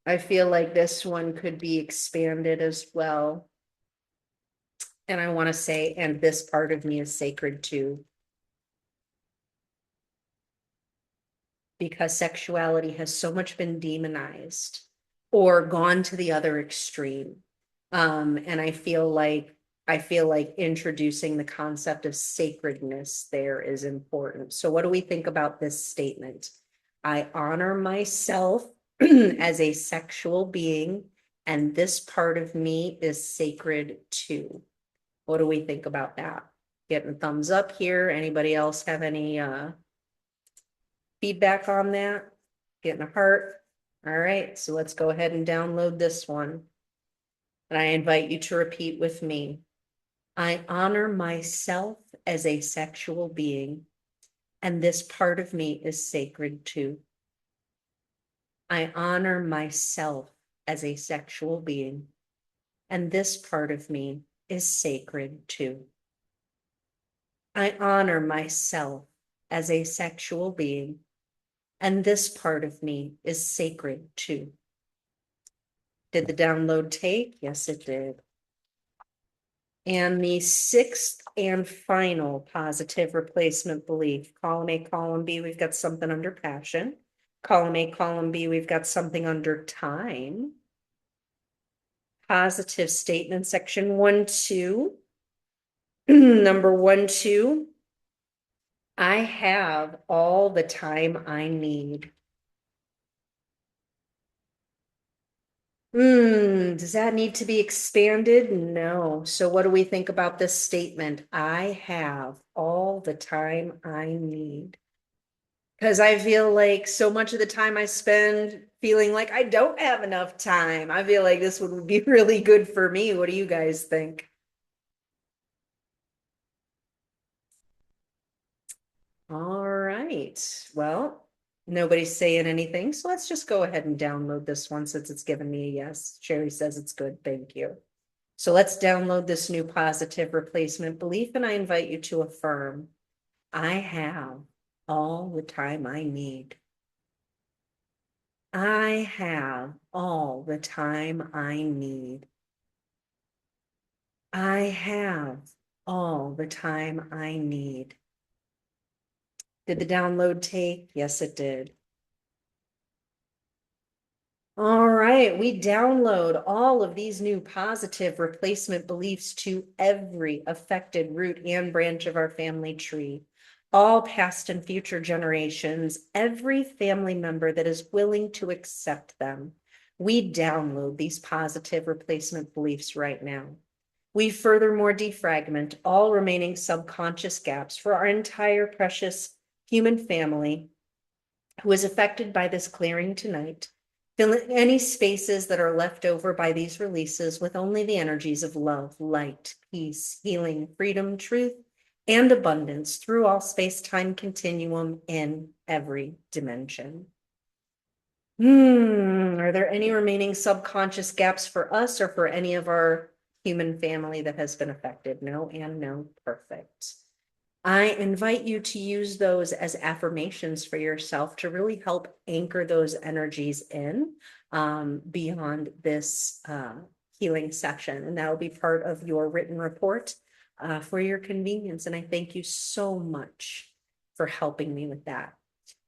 I feel like this one could be expanded as well. And I want to say, and this part of me is sacred too. because sexuality has so much been demonized or gone to the other extreme. And I feel like introducing the concept of sacredness there is important. So what do we think about this statement? I honor myself as a sexual being, and this part of me is sacred too. What do we think about that? Getting a thumbs up here. Anybody else have any feedback on that? Getting a heart. All right, so let's go ahead and download this one. And I invite you to repeat with me. I honor myself as a sexual being, and this part of me is sacred too. I honor myself as a sexual being, and this part of me is sacred too. I honor myself as a sexual being, and this part of me is sacred too. Did the download take? Yes, it did. And the sixth and final positive replacement belief, column A, column B, we've got something under passion. Column A, column B, we've got something under time. Positive statement, section 1, 2. Number 1, 2. I have all the time I need. Does that need to be expanded? No. So what do we think about this statement? I have all the time I need. Because I feel like so much of the time I spend feeling like I don't have enough time. I feel like this would be really good for me. What do you guys think? All right. Well, nobody's saying anything, so let's just go ahead and download this one since it's given me a yes. Sherry says it's good. Thank you. So let's download this new positive replacement belief, and I invite you to affirm, I have all the time I need. I have all the time I need. I have all the time I need. Did the download take? Yes, it did. All right, we download all of these new positive replacement beliefs to every affected root and branch of our family tree, all past and future generations, every family member that is willing to accept them. We download these positive replacement beliefs right now. We furthermore defragment all remaining subconscious gaps for our entire precious human family who is affected by this clearing tonight. Fill any spaces that are left over by these releases with only the energies of love, light, peace, healing, freedom, truth, and abundance through all space-time continuum in every dimension. Are there any remaining subconscious gaps for us or for any of our human family that has been affected? No and no. Perfect. I invite you to use those as affirmations for yourself to really help anchor those energies in beyond this healing session. And that will be part of your written report for your convenience. And I thank you so much for helping me with that.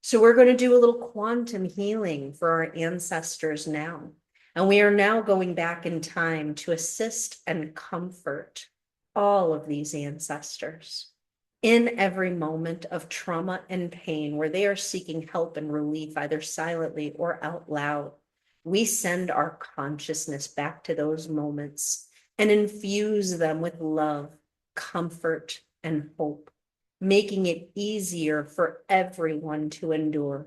So we're going to do a little quantum healing for our ancestors now. And we are now going back in time to assist and comfort all of these ancestors in every moment of trauma and pain where they are seeking help and relief, either silently or out loud. We send our consciousness back to those moments and infuse them with love, comfort, and hope, making it easier for everyone to endure.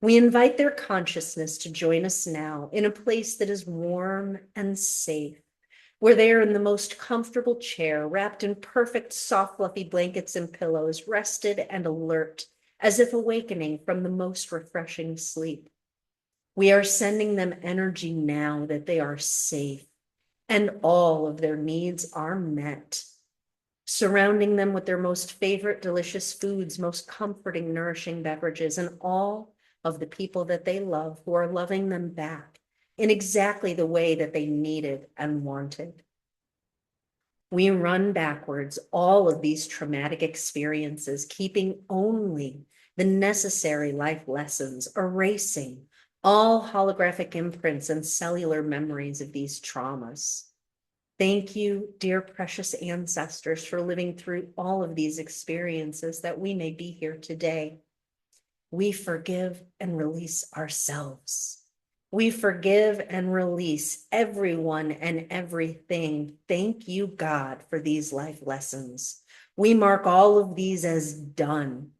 We invite their consciousness to join us now in a place that is warm and safe, where they are in the most comfortable chair, wrapped in perfect, soft, fluffy blankets and pillows, rested and alert, as if awakening from the most refreshing sleep. We are sending them energy now that they are safe and all of their needs are met, surrounding them with their most favorite delicious foods, most comforting, nourishing beverages, and all of the people that they love who are loving them back in exactly the way that they needed and wanted. We run backwards all of these traumatic experiences, keeping only the necessary life lessons, erasing all holographic imprints and cellular memories of these traumas. Thank you, dear precious ancestors, for living through all of these experiences that we may be here today. We forgive and release ourselves. We forgive and release everyone and everything. Thank you, God, for these life lessons. We mark all of these as done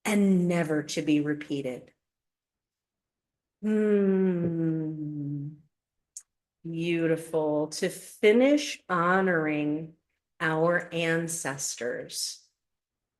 and never to be repeated. Beautiful. To finish honoring our ancestors,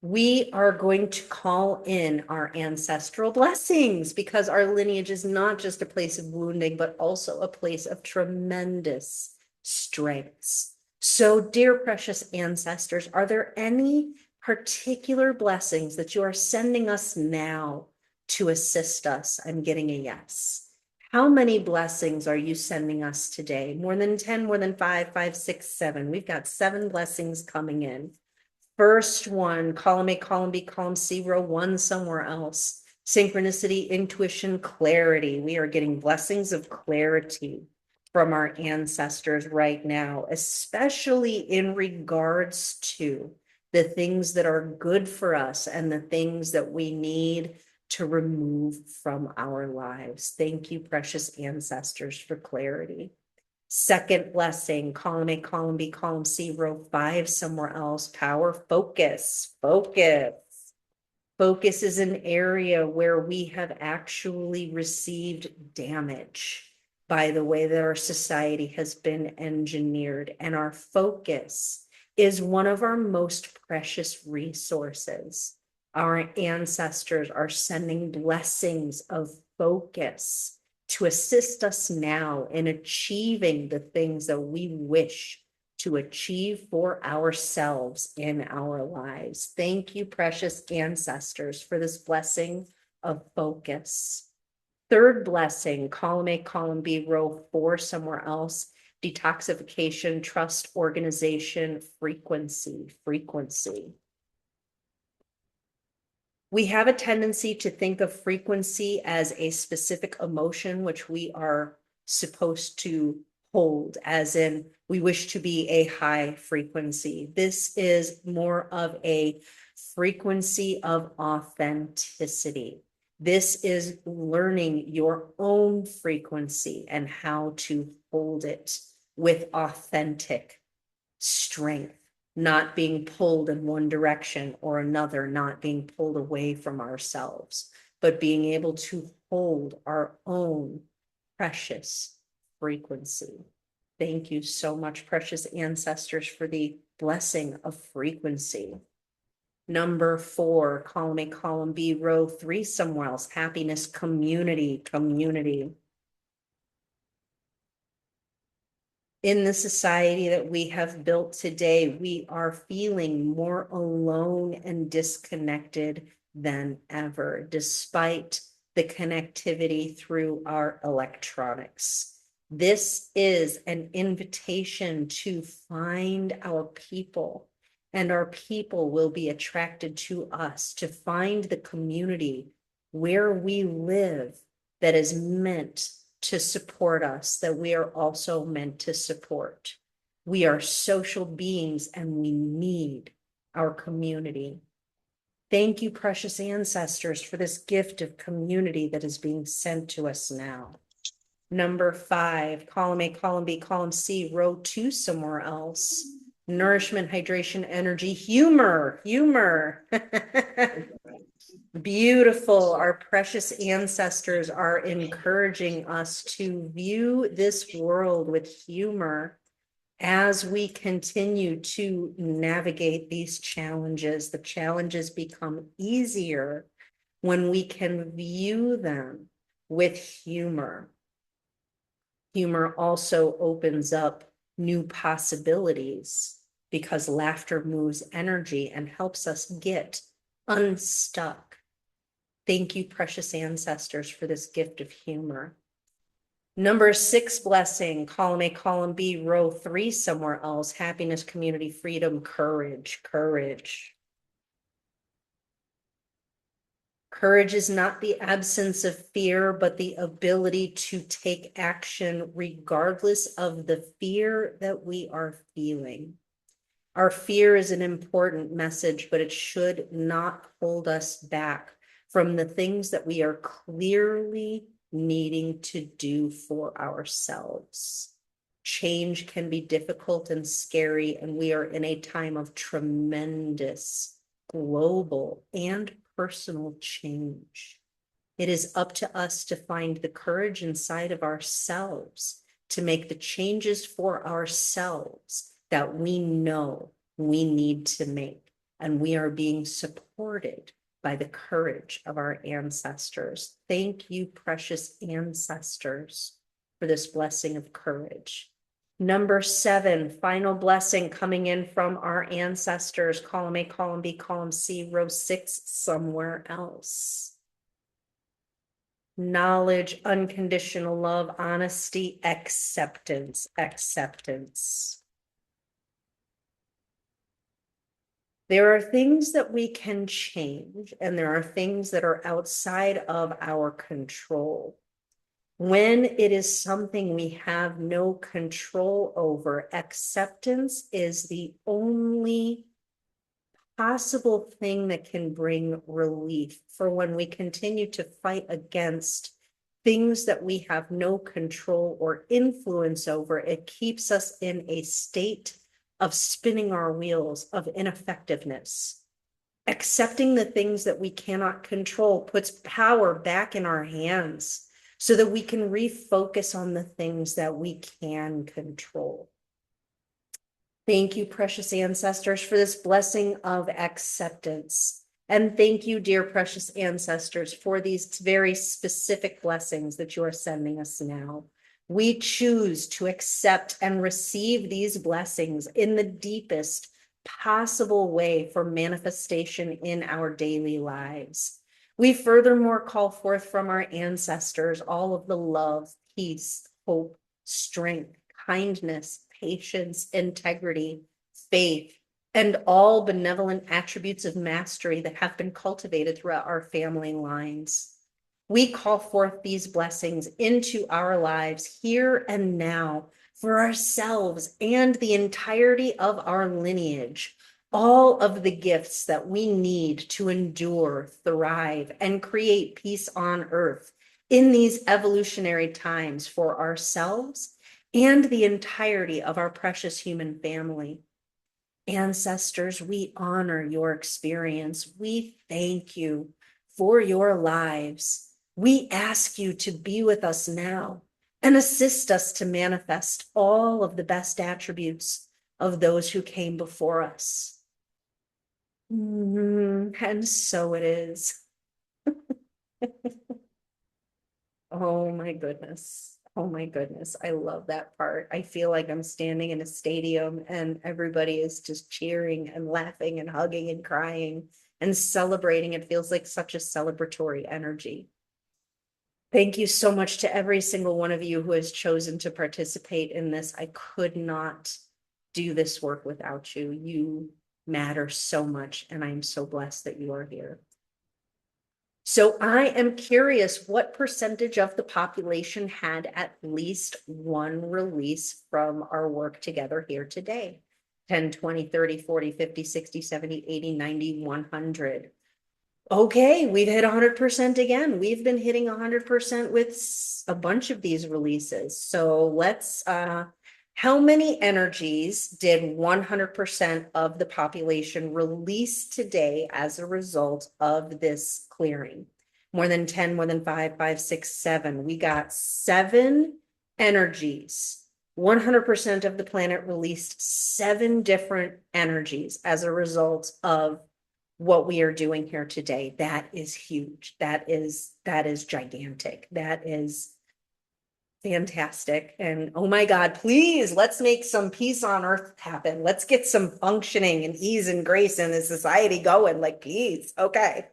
we are going to call in our ancestral blessings, because our lineage is not just a place of wounding, but also a place of tremendous strengths. So, dear precious ancestors, are there any particular blessings that you are sending us now to assist us? I'm getting a yes. How many blessings are you sending us today? More than 10, more than 5, 5, 6, 7. We've got 7 blessings coming in. First one, column A, column B, column C, row 1 somewhere else. Synchronicity, intuition, clarity. We are getting blessings of clarity from our ancestors right now, especially in regards to the things that are good for us and the things that we need to remove from our lives. Thank you, precious ancestors, for clarity. Second blessing, column A, column B, column C, row 5 somewhere else. Power, focus, focus. Focus is an area where we have actually received damage by the way that our society has been engineered. And our focus is one of our most precious resources. Our ancestors are sending blessings of focus to assist us now in achieving the things that we wish to achieve for ourselves in our lives. Thank you, precious ancestors, for this blessing of focus. Third blessing, column A, column B, row 4 somewhere else. Detoxification, trust, organization, frequency, frequency. We have a tendency to think of frequency as a specific emotion, which we are supposed to hold, as in we wish to be a high frequency. This is more of a frequency of authenticity. This is learning your own frequency and how to hold it with authentic strength, not being pulled in one direction or another, not being pulled away from ourselves, but being able to hold our own precious frequency. Thank you so much, precious ancestors, for the blessing of frequency. Number 4, column A, column B, row 3 somewhere else. Happiness, community, community. In the society that we have built today, we are feeling more alone and disconnected than ever, despite the connectivity through our electronics. This is an invitation to find our people, and our people will be attracted to us, to find the community where we live that is meant to support us, that we are also meant to support. We are social beings and we need our community. Thank you, precious ancestors, for this gift of community that is being sent to us now. Number 5, column A, column B, column C, row 2 somewhere else. Nourishment, hydration, energy, humor, humor. Beautiful. Our precious ancestors are encouraging us to view this world with humor as we continue to navigate these challenges. The challenges become easier when we can view them with humor. Humor also opens up new possibilities because laughter moves energy and helps us get unstuck. Thank you, precious ancestors, for this gift of humor. Number 6 blessing, column A, column B, row 3 somewhere else. Happiness, community, freedom, courage, courage. Courage is not the absence of fear, but the ability to take action regardless of the fear that we are feeling. Our fear is an important message, but it should not hold us back from the things that we are clearly needing to do for ourselves. Change can be difficult and scary, and we are in a time of tremendous global and personal change. It is up to us to find the courage inside of ourselves to make the changes for ourselves that we know we need to make. And we are being supported by the courage of our ancestors. Thank you, precious ancestors, for this blessing of courage. Number 7, final blessing coming in from our ancestors, column A, column B, column C, row 6, somewhere else. Knowledge, unconditional love, honesty, acceptance, acceptance. There are things that we can change, and there are things that are outside of our control. When it is something we have no control over, acceptance is the only possible thing that can bring relief for when we continue to fight against things that we have no control or influence over. It keeps us in a state of spinning our wheels of ineffectiveness. Accepting the things that we cannot control puts power back in our hands so that we can refocus on the things that we can control. Thank you, precious ancestors, for this blessing of acceptance. And thank you, dear precious ancestors, for these very specific blessings that you are sending us now. We choose to accept and receive these blessings in the deepest possible way for manifestation in our daily lives. We furthermore call forth from our ancestors all of the love, peace, hope, strength, kindness, patience, integrity, faith, and all benevolent attributes of mastery that have been cultivated throughout our family lines. We call forth these blessings into our lives here and now for ourselves and the entirety of our lineage. All of the gifts that we need to endure, thrive, and create peace on earth in these evolutionary times for ourselves and the entirety of our precious human family. Ancestors, we honor your experience. We thank you for your lives. We ask you to be with us now and assist us to manifest all of the best attributes of those who came before us. And so it is. Oh my goodness. Oh my goodness. I love that part. I feel like I'm standing in a stadium and everybody is just cheering and laughing and hugging and crying and celebrating. It feels like such a celebratory energy. Thank you so much to every single one of you who has chosen to participate in this. I could not do this work without you. You matter so much, and I'm so blessed that you are here. So I am curious, what percentage of the population had at least one release from our work together here today? 10, 20, 30, 40, 50, 60, 70, 80, 90, 100. Okay, we've hit 100% again. We've been hitting 100% with a bunch of these releases. So let's, how many energies did 100% of the population release today as a result of this clearing? More than 10, more than 5, 5, 6, 7. We got 7 energies. 100% of the planet released 7 different energies as a result of what we are doing here today. That is huge. That is gigantic. That is fantastic. And oh my God, please, let's make some peace on earth happen. Let's get some functioning and ease and grace in the society going, like, please. Okay.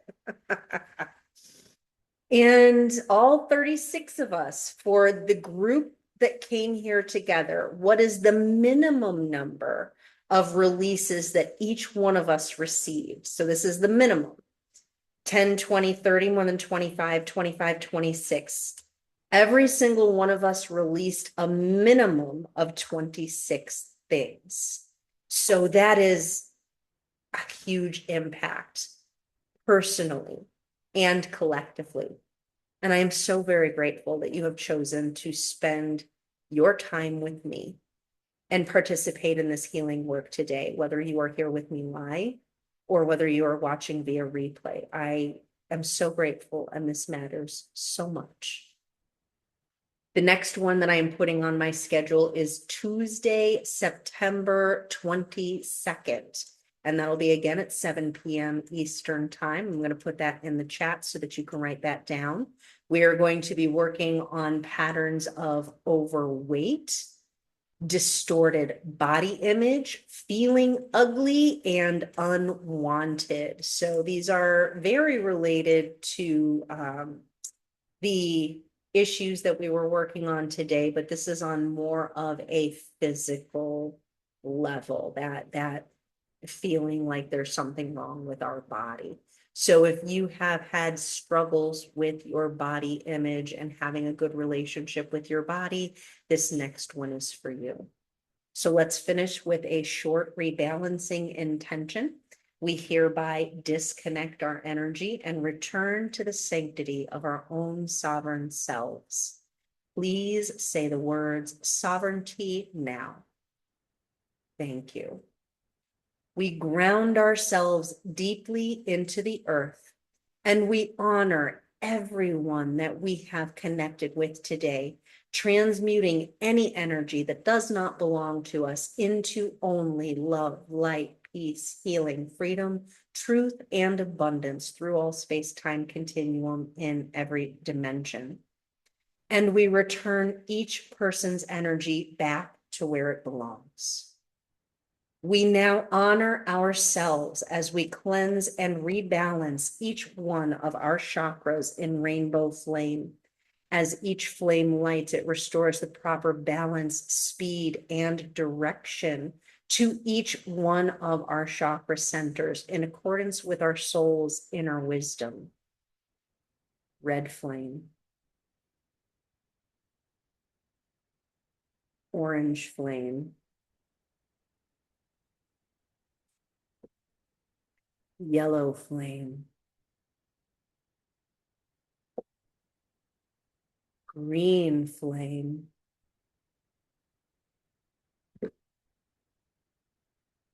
And all 36 of us, for the group that came here together, what is the minimum number of releases that each one of us received? So this is the minimum. 10, 20, 30, more than 25, 25, 26. Every single one of us released a minimum of 26 things. So that is a huge impact personally and collectively. And I am so very grateful that you have chosen to spend your time with me and participate in this healing work today, whether you are here with me live or whether you are watching via replay. I am so grateful, and this matters so much. The next one that I am putting on my schedule is Tuesday, September 22nd. And that'll be again at 7 p.m. Eastern time. I'm going to put that in the chat so that you can write that down. We are going to be working on patterns of overweight, distorted body image, feeling ugly, and unwanted. So these are very related to the issues that we were working on today, but this is on more of a physical level, that feeling like there's something wrong with our body. So if you have had struggles with your body image and having a good relationship with your body, this next one is for you. So let's finish with a short rebalancing intention. We hereby disconnect our energy and return to the sanctity of our own sovereign selves. Please say the words sovereignty now. Thank you. We ground ourselves deeply into the earth, and we honor everyone that we have connected with today, transmuting any energy that does not belong to us into only love, light, peace, healing, freedom, truth, and abundance through all space-time continuum in every dimension. And we return each person's energy back to where it belongs. We now honor ourselves as we cleanse and rebalance each one of our chakras in rainbow flame. As each flame lights, it restores the proper balance, speed, and direction to each one of our chakra centers in accordance with our soul's inner wisdom. Red flame, orange flame, yellow flame, green flame,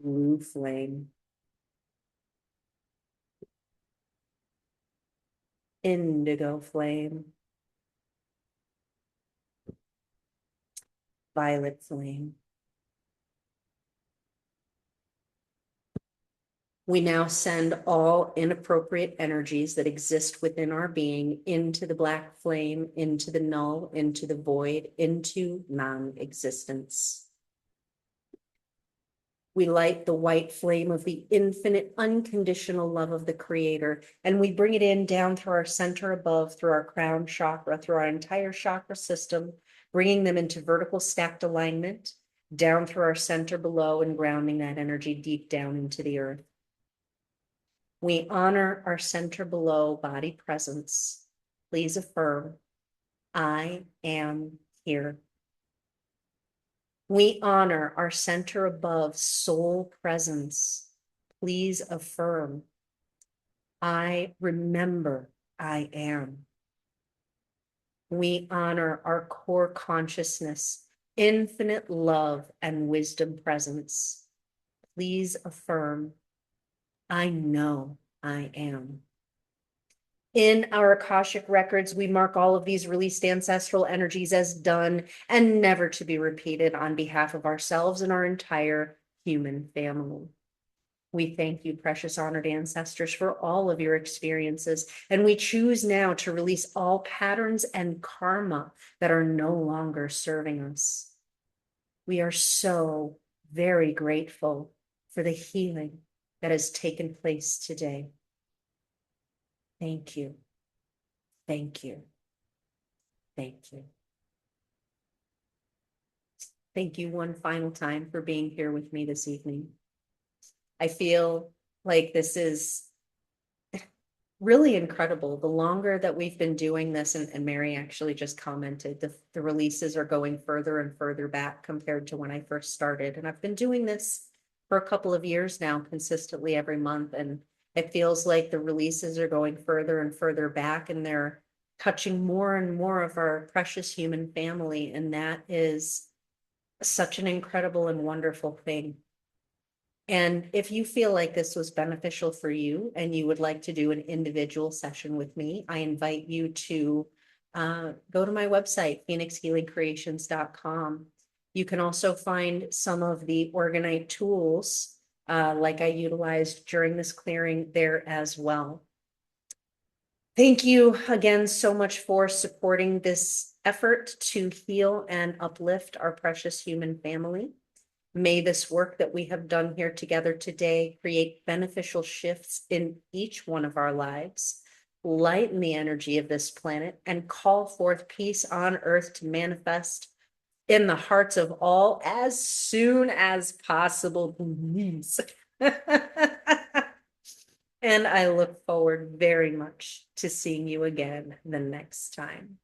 blue flame, indigo flame, violet flame. We now send all inappropriate energies that exist within our being into the black flame, into the null, into the void, into non-existence. We light the white flame of the infinite, unconditional love of the Creator, and we bring it in down through our center above, through our crown chakra, through our entire chakra system, bringing them into vertical stacked alignment, down through our center below, and grounding that energy deep down into the earth. We honor our center below body presence. Please affirm, I am here. We honor our center above soul presence. Please affirm, I remember I am. We honor our core consciousness, infinite love and wisdom presence. Please affirm, I know I am. In our Akashic records, we mark all of these released ancestral energies as done and never to be repeated on behalf of ourselves and our entire human family. We thank you, precious honored ancestors, for all of your experiences, and we choose now to release all patterns and karma that are no longer serving us. We are so very grateful for the healing that has taken place today. Thank you. Thank you. Thank you. Thank you one final time for being here with me this evening. I feel like this is really incredible. The longer that we've been doing this, and Mary actually just commented, the releases are going further and further back compared to when I first started. And I've been doing this for a couple of years now, consistently every month. And it feels like the releases are going further and further back, and they're touching more and more of our precious human family. And that is such an incredible and wonderful thing. And if you feel like this was beneficial for you and you would like to do an individual session with me, I invite you to go to my website, phoenixhealingcreations.com. You can also find some of the Organite tools like I utilized during this clearing there as well. Thank you again so much for supporting this effort to heal and uplift our precious human family. May this work that we have done here together today create beneficial shifts in each one of our lives, lighten the energy of this planet, and call forth peace on earth to manifest in the hearts of all as soon as possible, please. And I look forward very much to seeing you again the next time.